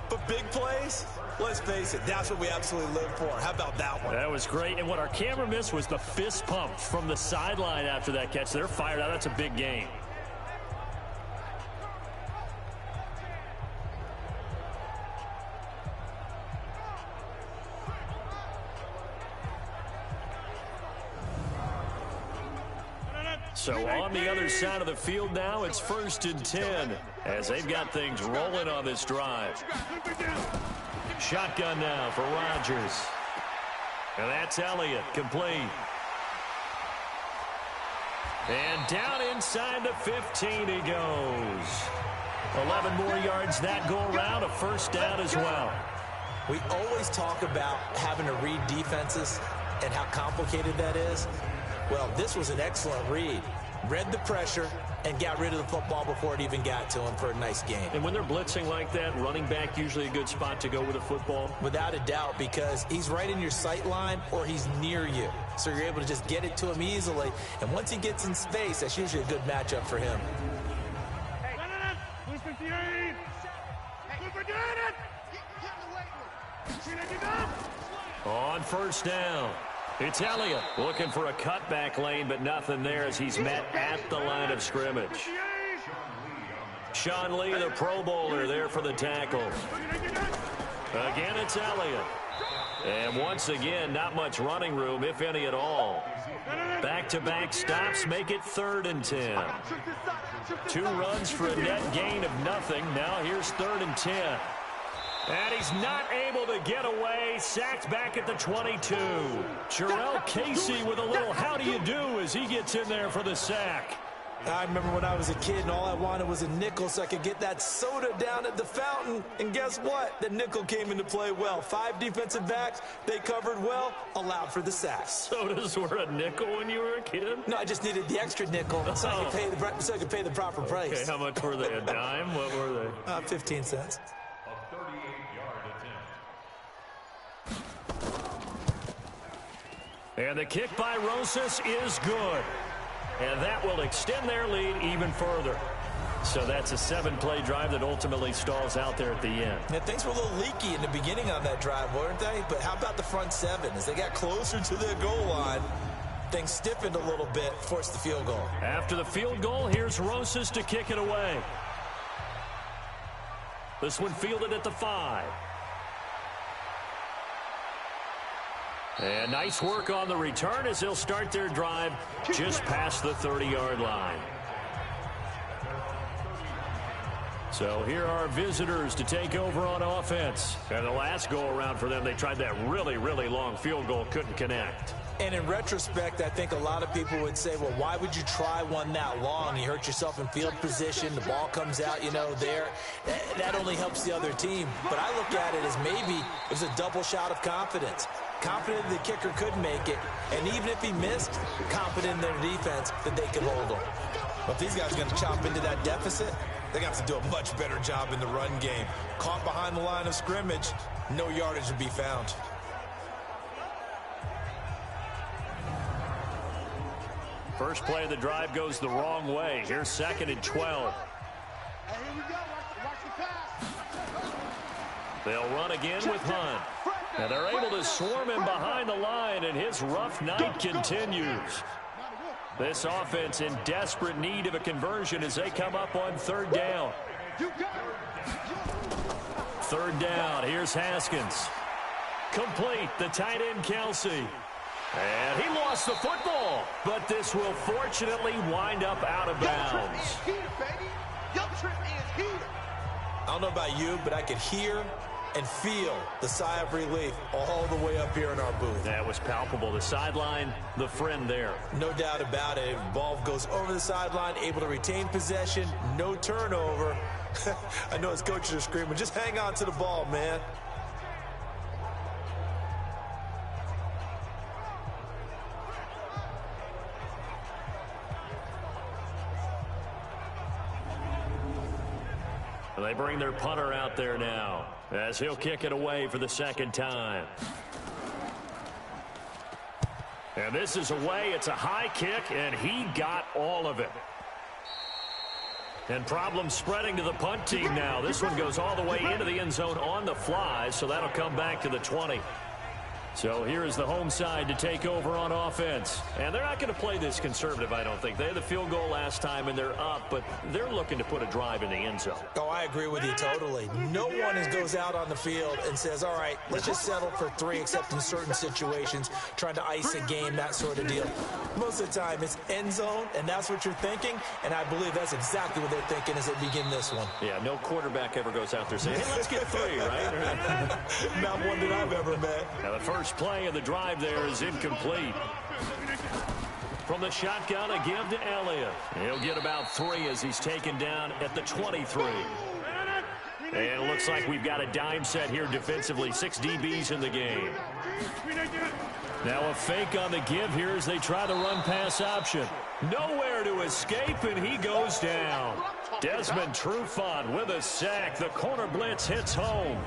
But big plays, let's face it, that's what we absolutely live for. How about that one? That was great, and what our camera missed was the fist pump from the sideline after that catch. They're fired out. That's a big game. So on the other side of the field now, it's 1st and 10 as they've got things rolling on this drive. Shotgun now for Rodgers. And that's Elliott, complete. And down inside the 15 he goes. 11 more yards that go around, a first down as well. We always talk about having to read defenses and how complicated that is. Well, this was an excellent read. Read the pressure and got rid of the football before it even got to him for a nice gain. And when they're blitzing like that, running back usually a good spot to go with a football? Without a doubt, because he's right in your sight line or he's near you. So you're able to just get it to him easily. And once he gets in space, that's usually a good matchup for him. On first down, it's Elliott looking for a cutback lane, but nothing there as he's met at the line of scrimmage. Sean Lee, the Pro Bowler, there for the tackle. Again, it's Elliott. And once again, not much running room, if any at all. Back-to-back stops make it 3rd and 10. 2 runs for a net gain of nothing. Now here's 3rd and 10. And he's not able to get away. Sacked back at the 22. Jarrell Casey with a little how do you do as he gets in there for the sack. I remember when I was a kid and all I wanted was a nickel so I could get that soda down at the fountain. And guess what? The nickel came into play well. 5 defensive backs, they covered well, allowed for the sacks. Sodas were a nickel when you were a kid? No, I just needed the extra nickel so I could pay the proper price. Okay, how much were they? A dime? What were they? 15 cents. And the kick by Rosas is good. And that will extend their lead even further. So that's a 7-play drive that ultimately stalls out there at the end. Yeah, things were a little leaky in the beginning on that drive, weren't they? But how about the front 7? As they got closer to their goal line, things stiffened a little bit, forced the field goal. After the field goal, here's Rosas to kick it away. This one fielded at the 5. And nice work on the return as they'll start their drive just past the 30-yard line. So here are visitors to take over on offense. And the last go-around for them, they tried that really, really long field goal, couldn't connect. And in retrospect, I think a lot of people would say, well, why would you try one that long? You hurt yourself in field position. The ball comes out, there. That only helps the other team. But I look at it as maybe it was a double shot of confidence. Confident the kicker could make it. And even if he missed, confident in their defense that they could hold him. But if these guys are going to chop into that deficit, they're going to have to do a much better job in the run game. Caught behind the line of scrimmage, no yardage to be found. First play of the drive goes the wrong way. Here's 2nd and 12. Hey, here we go. Watch the pass. They'll run again with Hunt. And they're able to swarm him behind the line, and his rough night continues. This offense in desperate need of a conversion as they come up on 3rd down. 3rd down. Here's Haskins. Complete. The tight end, Kelsey. And he lost the football, but this will fortunately wind up out of bounds. I don't know about you, but I could hear and feel the sigh of relief all the way up here in our booth. That was palpable. The sideline, the friend there. No doubt about it. Ball goes over the sideline, able to retain possession, no turnover. I know his coaches are screaming, just hang on to the ball, man. They bring their punter out there now as he'll kick it away for the 2nd time. And this is away. It's a high kick, and he got all of it. And problems spreading to the punt team now. This one goes all the way into the end zone on the fly, so that'll come back to the 20. So here is the home side to take over on offense. And they're not going to play this conservative, I don't think. They had the field goal last time, and they're up, but they're looking to put a drive in the end zone. Oh, I agree with you totally. No one goes out on the field and says, all right, let's just settle for 3, except in certain situations, trying to ice a game, that sort of deal. Most of the time, it's end zone, and that's what you're thinking, and I believe that's exactly what they're thinking as they begin this one. Yeah, no quarterback ever goes out there saying, hey, let's get 3, right? Not one that I've ever met. Now, the first play of the drive there is incomplete. From the shotgun, a give to Elliott. He'll get about 3 as he's taken down at the 23. And it looks like we've got a dime set here defensively. 6 DBs in the game. Now a fake on the give here as they try the run-pass option. Nowhere to escape, and he goes down. Desmond Trufant with a sack. The corner blitz hits home.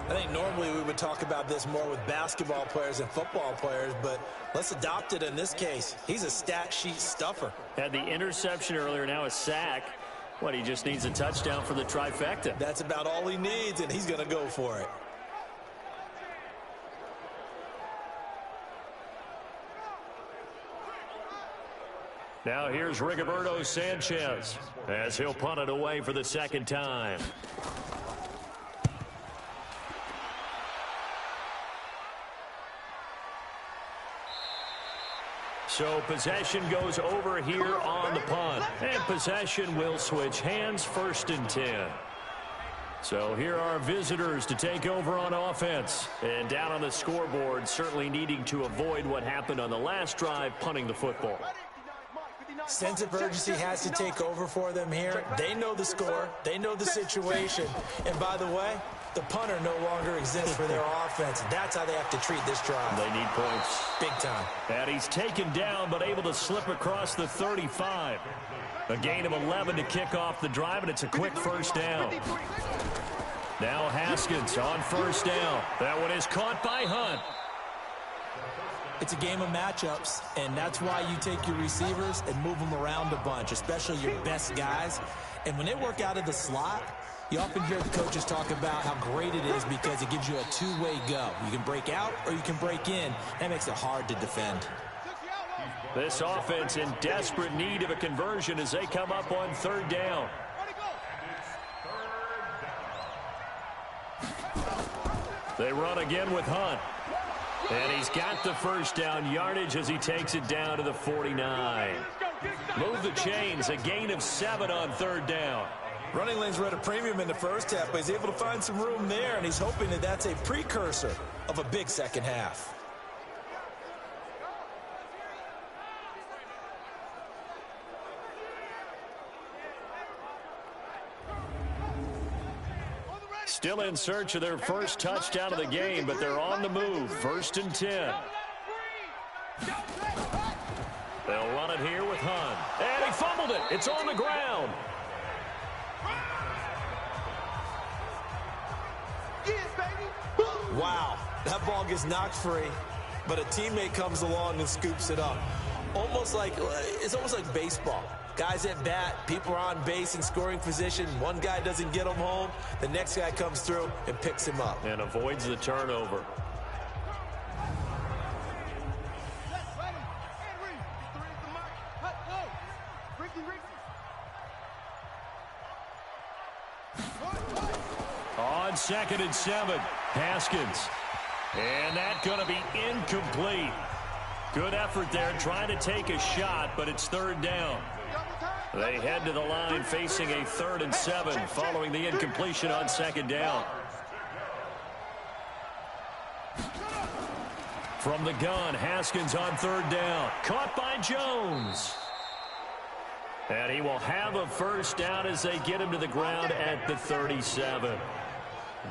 I think normally we would talk about this more with basketball players and football players, but let's adopt it in this case. He's a stat sheet stuffer. Had the interception earlier, now a sack. What, he just needs a touchdown for the trifecta. That's about all he needs, and he's going to go for it. Now here's Rigoberto Sanchez as he'll punt it away for the second time. So possession goes over here on the punt. And possession will switch hands, 1st and 10. So here are visitors to take over on offense. And down on the scoreboard, certainly needing to avoid what happened on the last drive, punting the football. Sense of urgency has to take over for them here. They know the score. They know the situation. And by the way, the punter no longer exists for their offense. That's how they have to treat this drive. They need points. Big time. And he's taken down, but able to slip across the 35. A gain of 11 to kick off the drive, and it's a quick 1st down. Now Haskins on 1st down. That one is caught by Hunt. It's a game of matchups, and that's why you take your receivers and move them around a bunch, especially your best guys. And when they work out of the slot, you often hear the coaches talk about how great it is because it gives you a two-way go. You can break out or you can break in. That makes it hard to defend. This offense in desperate need of a conversion as they come up on 3rd down. They run again with Hunt. And he's got the 1st down yardage as he takes it down to the 49. Move the chains, a gain of 7 on 3rd down. Running lanes were at a premium in the first half, but he's able to find some room there, and he's hoping that that's a precursor of a big second half. Still in search of their first touchdown of the game, but they're on the move. 1st and 10. They'll run it here with Hunt. And he fumbled it. It's on the ground. Wow, that ball gets knocked free, but a teammate comes along and scoops it up. It's almost like baseball. Guys at bat, people are on base in scoring position. One guy doesn't get him home. The next guy comes through and picks him up. And avoids the turnover. On 2nd and 7, Haskins. And that's going to be incomplete. Good effort there trying to take a shot, but it's 3rd down. They head to the line facing a 3rd and 7 following the incompletion on 2nd down. From the gun, Haskins on 3rd down. Caught by Jones. And he will have a 1st down as they get him to the ground at the 37.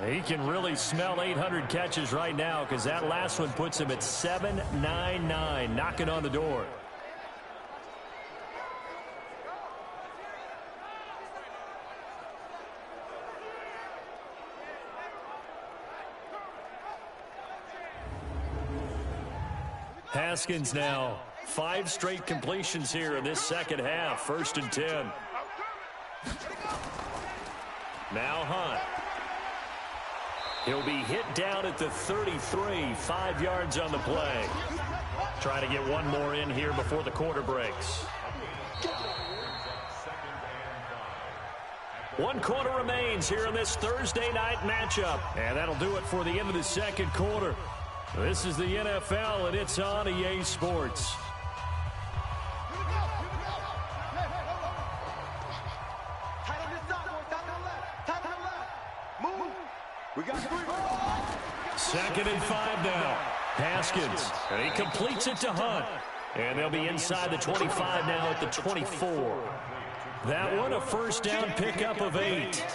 He can really smell 800 catches right now because that last one puts him at 799, knocking on the door. Haskins now. 5 straight completions here in this second half. 1st and 10. Now Hunt. He'll be hit down at the 33. 5 yards on the play. Trying to get one more in here before the quarter breaks. 1 quarter remains here in this Thursday night matchup. And that'll do it for the end of the second quarter. This is the NFL, and it's on EA Sports. Second and 5 now. Haskins, and he completes it to Hunt. And they'll be inside the 25 now at the 24. That one a 1st down pickup of 8.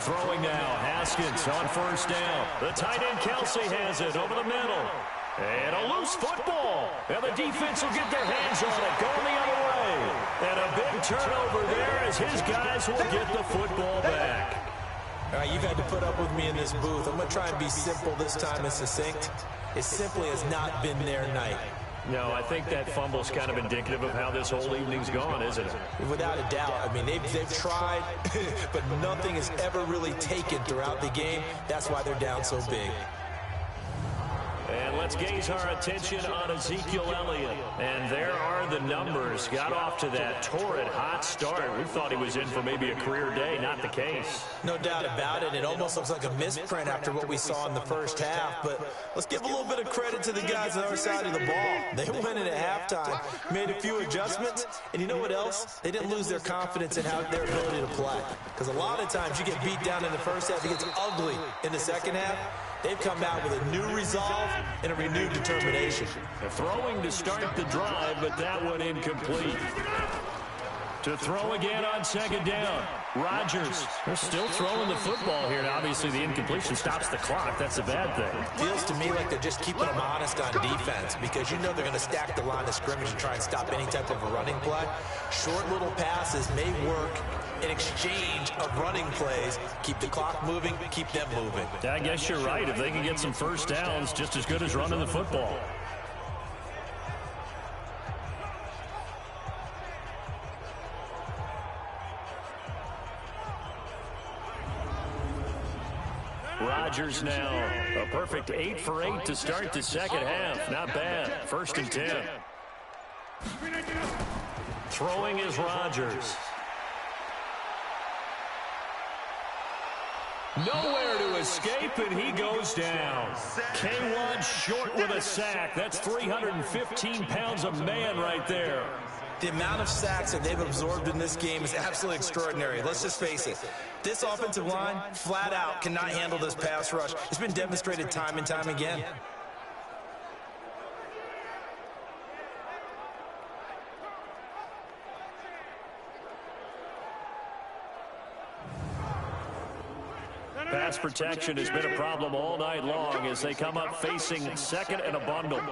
Throwing now, Haskins on first down. The tight end Kelsey has it over the middle. And a loose football. And the defense will get their hands on it, going the other way. And a big turnover there as his guys will get the football back. All right, you've had to put up with me in this booth. I'm going to try and be simple this time and succinct. It simply has not been their night. No, I think that fumble's kind of indicative of how this whole evening's gone, isn't it? Without a doubt. I mean, they've tried, but nothing has ever really taken throughout the game. That's why they're down so big. And let's gaze our attention on Ezekiel Elliott. And there are the numbers. Got off to that torrid hot start. We thought he was in for maybe a career day. Not the case. No doubt about it. It almost looks like a misprint after what we saw in the first half. But let's give a little bit of credit to the guys on our side of the ball. They went in at halftime, made a few adjustments. And you know what else? They didn't lose their confidence in their ability to play. Because a lot of times you get beat down in the first half. It gets ugly in the second half. They've come out with a new resolve and a renewed determination. Throwing to start the drive, but that one incomplete. To throw again on second down. Rodgers. They're still throwing the football here. And obviously, the incompletion stops the clock. That's a bad thing. Feels to me like they're just keeping them honest on defense because you know they're going to stack the line of scrimmage and try and stop any type of a running play. Short little passes may work in exchange of running plays. Keep the clock moving, keep them moving. I guess you're right. If they can get some first downs, just as good as running the football. Rodgers now. A perfect 8 for 8 to start the second half. Not bad. 1st and 10. Throwing is Rodgers. Nowhere to escape, and he goes down. K1 short with a sack. That's 315 pounds of man right there. The amount of sacks that they've absorbed in this game is absolutely extraordinary. Let's just face it. This offensive line, flat out, cannot handle this pass rush. It's been demonstrated time and time again. Pass protection has been a problem all night long as they come up facing second and a bundle.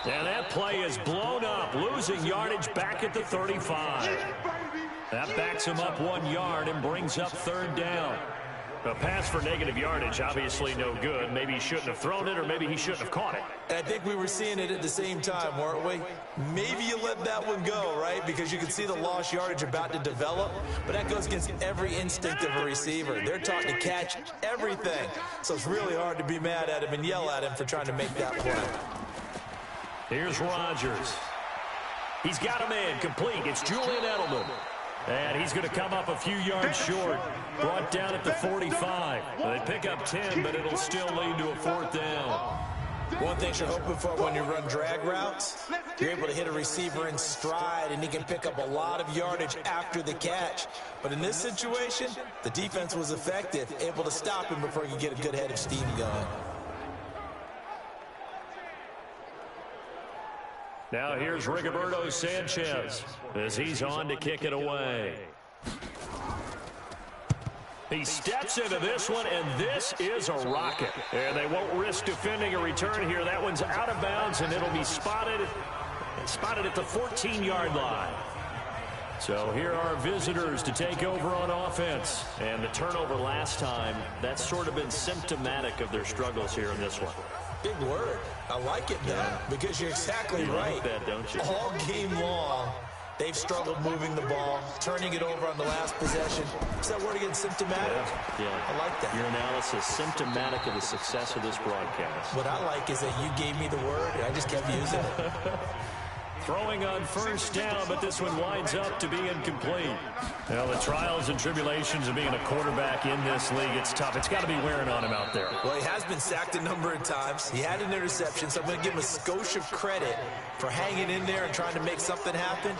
And that play is blown up, losing yardage back at the 35. That backs him up 1 yard and brings up 3rd down. A pass for negative yardage, obviously no good. Maybe he shouldn't have thrown it, or maybe he shouldn't have caught it. And I think we were seeing it at the same time, weren't we? Maybe you let that one go, right? Because you can see the lost yardage about to develop. But that goes against every instinct of a receiver. They're taught to catch everything. So it's really hard to be mad at him and yell at him for trying to make that play. Here's Rodgers. He's got a man complete. It's Julian Edelman. And he's going to come up a few yards short. Brought down at the 45. They pick up 10, but it'll still lead to a 4th down. One thing you're hoping for when you run drag routes, you're able to hit a receiver in stride, and he can pick up a lot of yardage after the catch. But in this situation, the defense was effective, able to stop him before he could get a good head of steam going. Now here's Rigoberto Sanchez as he's on to kick it away. He steps into this one, and this is a rocket. And they won't risk defending a return here. That one's out of bounds, and it'll be spotted at the 14-yard line. So here are visitors to take over on offense. And the turnover last time, that's sort of been symptomatic of their struggles here in this one. Big word. I like it, though, because you're exactly right. Like that, don't you? All game long, they've struggled moving the ball, turning it over on the last possession. Is that word again, symptomatic? Yeah. I like that. Your analysis, symptomatic of the success of this broadcast. What I like is that you gave me the word, and I just kept using it. Throwing on 1st down, but this one winds up to be incomplete. Well, the trials and tribulations of being a quarterback in this league, it's tough. It's got to be wearing on him out there. Well, he has been sacked a number of times. He had an interception, so I'm going to give him a skosh of credit for hanging in there and trying to make something happen,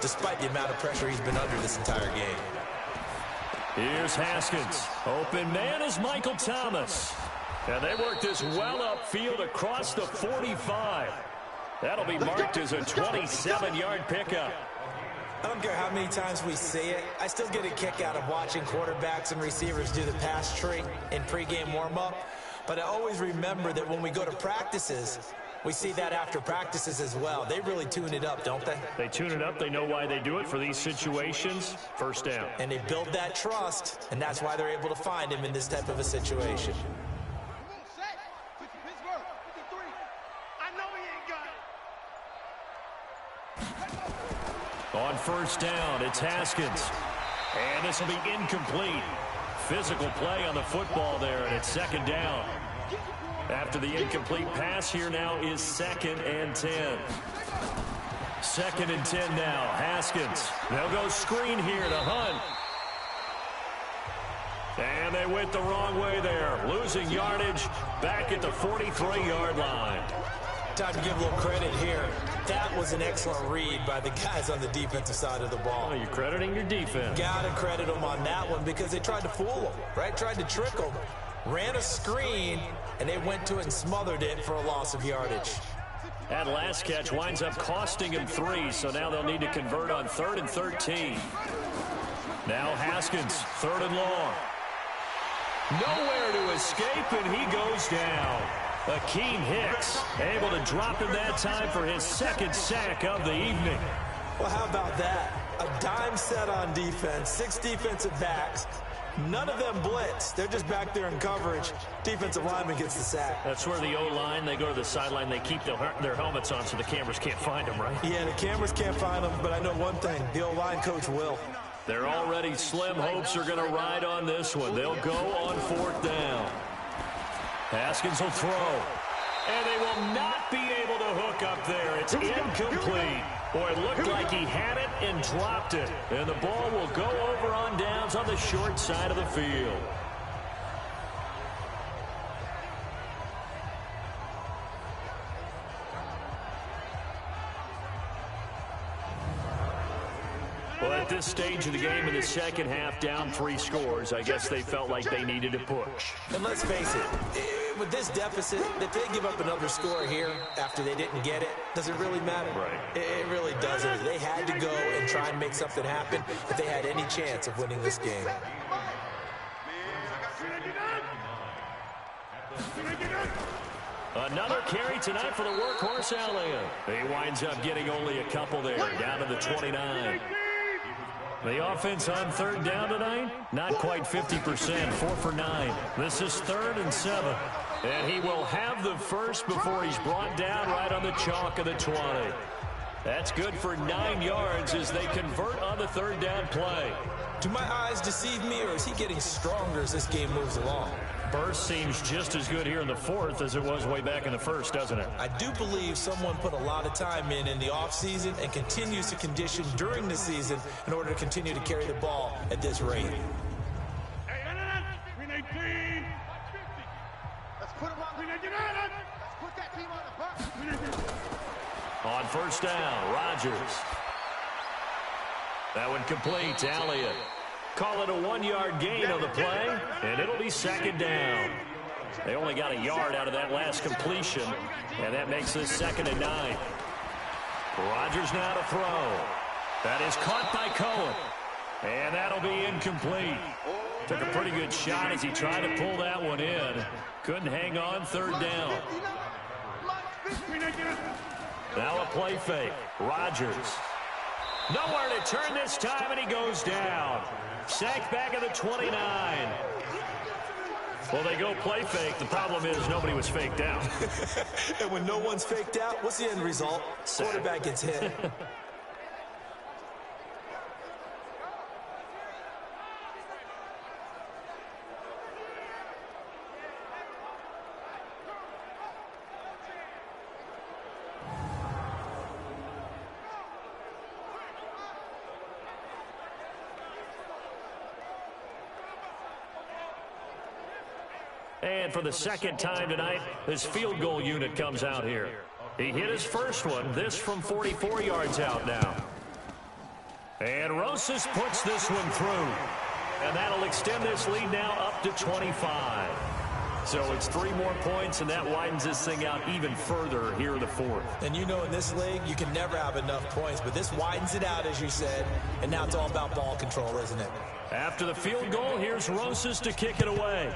despite the amount of pressure he's been under this entire game. Here's Haskins. Open man is Michael Thomas. And they work this well upfield across the 45. That'll be marked as a 27-yard pickup. I don't care how many times we see it. I still get a kick out of watching quarterbacks and receivers do the pass tree in pregame warm-up. But I always remember that when we go to practices, we see that after practices as well. They really tune it up, don't they? They tune it up. They know why they do it for these situations. First down. And they build that trust, and that's why they're able to find him in this type of a situation. On first down, it's Haskins. And this will be incomplete. Physical play on the football there, and it's second down. After the incomplete pass, here now is 2nd and 10. 2nd and 10 now. Haskins. They'll go screen here to Hunt. And they went the wrong way there. Losing yardage back at the 43-yard line. Time to give a little credit here. That was an excellent read by the guys on the defensive side of the ball. Oh, you're crediting your defense. Gotta credit them on that one because they tried to fool them, right? Tried to trick them. Ran a screen, and they went to it and smothered it for a loss of yardage. That last catch winds up costing him 3, so now they'll need to convert on 3rd and 13. Now Haskins, 3rd and long. Nowhere to escape, and he goes down. Akeem Hicks able to drop him that time for his 2nd sack of the evening. Well, how about that? A dime set on defense, 6 defensive backs. None of them blitz. They're just back there in coverage. Defensive lineman gets the sack. That's where the O-line, they go to the sideline, they keep their helmets on so the cameras can't find them, right? Yeah, the cameras can't find them, but I know one thing. The O-line coach will. They're already slim hopes are going to ride on this one. They'll go on 4th down. Haskins will throw. And they will not be able to hook up there. It's incomplete. Boy, it looked like he had it and dropped it. And the ball will go over on downs on the short side of the field. Well, at this stage of the game in the second half, down 3 scores, I guess they felt like they needed to push. And let's face it, with this deficit, if they give up another score here after they didn't get it, does it really matter? Right. It really doesn't. They had to go and try and make something happen if they had any chance of winning this game. Another carry tonight for the workhorse Elliott. He winds up getting only a couple there, down to the 29. The offense on 3rd down tonight, not quite 50%, 4 for 9. This is 3rd and 7. And he will have the first before he's brought down right on the chalk of the 20. That's good for 9 yards as they convert on the 3rd down play. Do my eyes deceive me, or is he getting stronger as this game moves along? Burst seems just as good here in the 4th as it was way back in the 1st, doesn't it? I do believe someone put a lot of time in the offseason and continues to condition during the season in order to continue to carry the ball at this rate. On 1st down, Rodgers. That one complete to Elliott. Call it a 1-yard gain on the play, and it'll be 2nd down. They only got a yard out of that last completion, and that makes this 2nd and 9. Rodgers now to throw. That is caught by Cohen, and that'll be incomplete. Took a pretty good shot as he tried to pull that one in. Couldn't hang on, 3rd down. Now a play fake. Rodgers. Nowhere to turn this time, and he goes down. Sacked back at the 29. Well, they go play fake. The problem is nobody was faked out. And when no one's faked out, what's the end result? Quarterback gets hit. And for the 2nd time tonight, this field goal unit comes out here. He hit his first one, this from 44 yards out now. And Rosas puts this one through. And that'll extend this lead now up to 25. So it's 3 more points, and that widens this thing out even further here in the fourth. And you know in this league, you can never have enough points, but this widens it out, as you said, and now it's all about ball control, isn't it? After the field goal, here's Rosas to kick it away.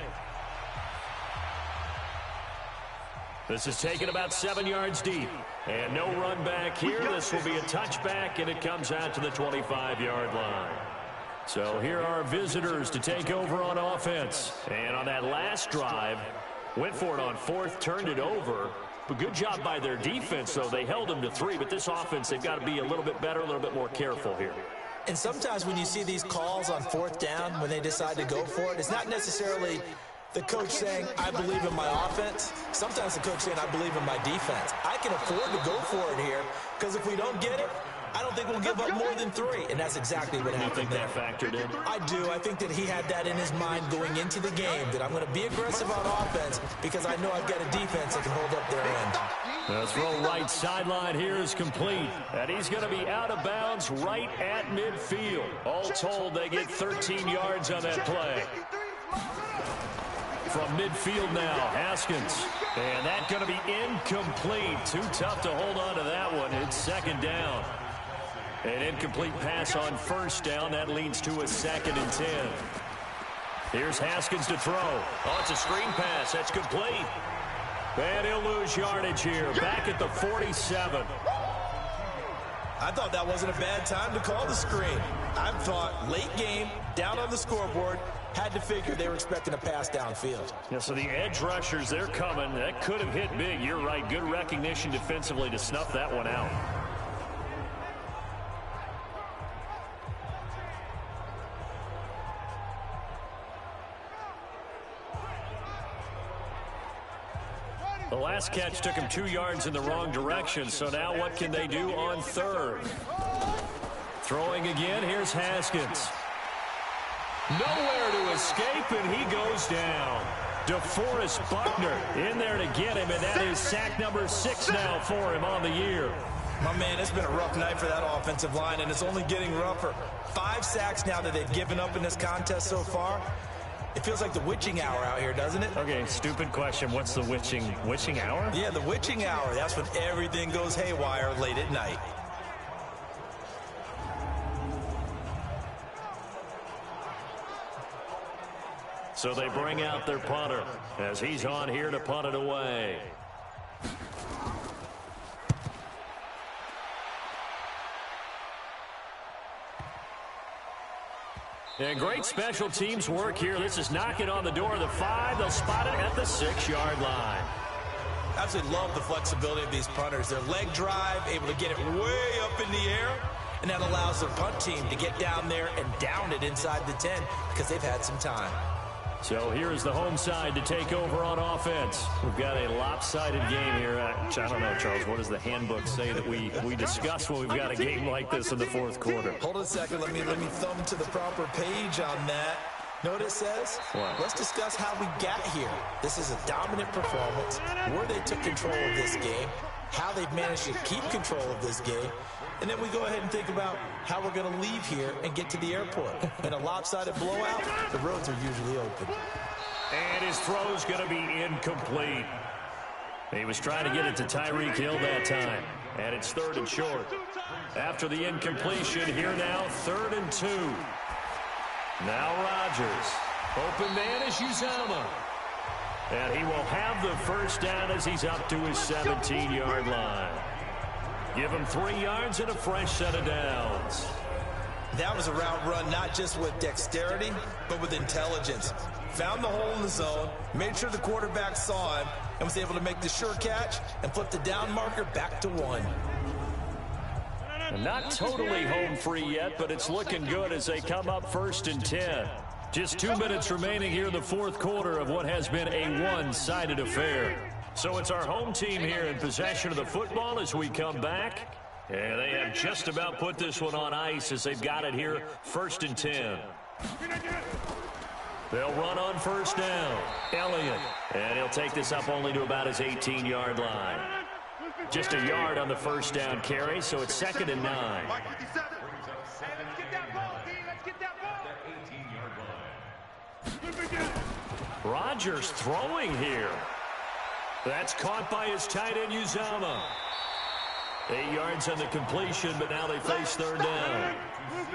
This is taken about 7 yards deep. And no run back here. This will be a touchback, and it comes out to the 25-yard line. So here are our visitors to take over on offense. And on that last drive, went for it on 4th, turned it over. But good job by their defense, though. They held them to 3, but this offense, they've got to be a little bit better, a little bit more careful here. And sometimes when you see these calls on 4th down, when they decide to go for it, it's not necessarily the coach saying, I believe in my offense. Sometimes the coach saying, I believe in my defense. I can afford to go for it here, because if we don't get it, I don't think we'll give up more than 3. And that's exactly what happened there. You think that factored in? I do. I think that he had that in his mind going into the game, that I'm going to be aggressive on offense because I know I've got a defense that can hold up their end. The throw right sideline here is complete. And he's going to be out of bounds right at midfield. All told, they get 13 yards on that play. From midfield now, Haskins. And that's going to be incomplete. Too tough to hold on to that one. It's 2nd down. An incomplete pass on 1st down. That leads to a 2nd and 10. Here's Haskins to throw. Oh, it's a screen pass. That's complete. And he'll lose yardage here. Back at the 47. I thought that wasn't a bad time to call the screen. I thought late game, down on the scoreboard, had to figure they were expecting a pass downfield. Yeah, so the edge rushers, they're coming. That could have hit big. You're right. Good recognition defensively to snuff that one out. The last catch took him 2 yards in the wrong direction, so now what can they do on 3rd? Throwing again, here's Haskins. Nowhere to escape, and he goes down. DeForest Buckner in there to get him, and that is sack number 6 now for him on the year. My man, it's been a rough night for that offensive line, and it's only getting rougher. 5 sacks now that they've given up in this contest so far. It feels like the witching hour out here, doesn't it? Okay, stupid question. What's the witching hour? Yeah, the witching hour. That's when everything goes haywire late at night. So they bring out their punter as he's on here to punt it away. And great special teams work here. This is knocking on the door of the 5. They'll spot it at the 6-yard line. Absolutely love the flexibility of these punters. Their leg drive, able to get it way up in the air, and that allows their punt team to get down there and down it inside the 10 because they've had some time. So here is the home side to take over on offense. We've got a lopsided game here. I don't know, Charles, what does the handbook say that we discuss when we've got a game like this in the 4th quarter? Hold on a second. Let me thumb to the proper page on that. Know what it says? What? Let's discuss how we got here. This is a dominant performance, where they took control of this game, how they've managed to keep control of this game, and then we go ahead and think about how we're going to leave here and get to the airport. In a lopsided blowout, the roads are usually open. And his throw's going to be incomplete. He was trying to get it to Tyreek Hill that time. And it's 3rd and short. After the incompletion, here now, 3rd and 2. Now Rodgers. Open man is Uzama. And he will have the 1st down as he's up to his 17-yard line. Give him 3 yards and a fresh set of downs. That was a route run not just with dexterity, but with intelligence. Found the hole in the zone, made sure the quarterback saw him, and was able to make the sure catch and flip the down marker back to 1. Not totally home free yet, but it's looking good as they come up 1st and 10. Just 2 minutes remaining here in the 4th quarter of what has been a one-sided affair. So it's our home team here in possession of the football as we come back. And they have just about put this one on ice as they've got it here, 1st and 10. They'll run on 1st down. Elliott. And he'll take this up only to about his 18-yard line. Just a yard on the 1st down carry, so it's 2nd and 9. Rodgers throwing here. That's caught by his tight end, Uzama. 8 yards on the completion, but now they face third down.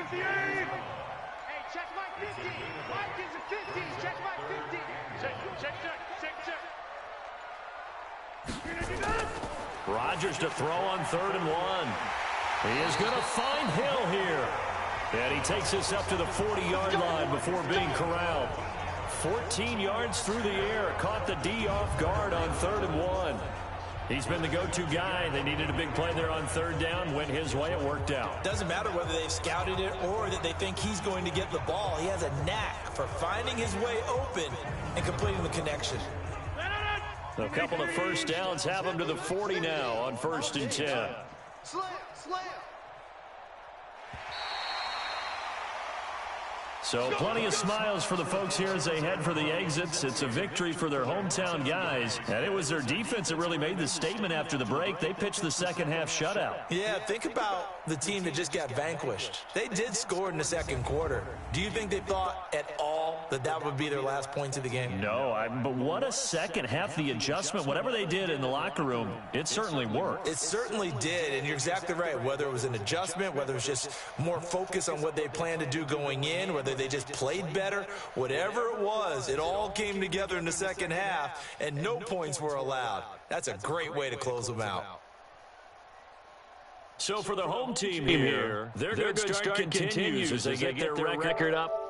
Hey, check my 50. Mike is a 50. Check my 50. Check. Rodgers to throw on 3rd and 1. He is going to find Hill here. And he takes us up to the 40-yard line before being corralled. 14 yards through the air. Caught the D off guard on 3rd and 1. He's been the go-to guy. They needed a big play there on 3rd down. Went his way. It worked out. Doesn't matter whether they've scouted it or that they think he's going to get the ball. He has a knack for finding his way open and completing the connection. A couple of first downs have him to the 40 now on 1st and 10. Slam, slam. So plenty of smiles for the folks here as they head for the exits. It's a victory for their hometown guys. And it was their defense that really made the statement after the break. They pitched the second half shutout. Yeah, think about the team that just got vanquished. They did score in the second quarter. Do you think they thought at all that that would be their last points of the game? No, but what a second half. The adjustment, whatever they did in the locker room, it certainly worked. It certainly did, and you're exactly right. Whether it was an adjustment, whether it was just more focus on what they planned to do going in, whether they just played better, whatever it was, it all came together in the second half, and no points were allowed. That's a great way to close them out. So for the home team here, their good start continues as they get their record up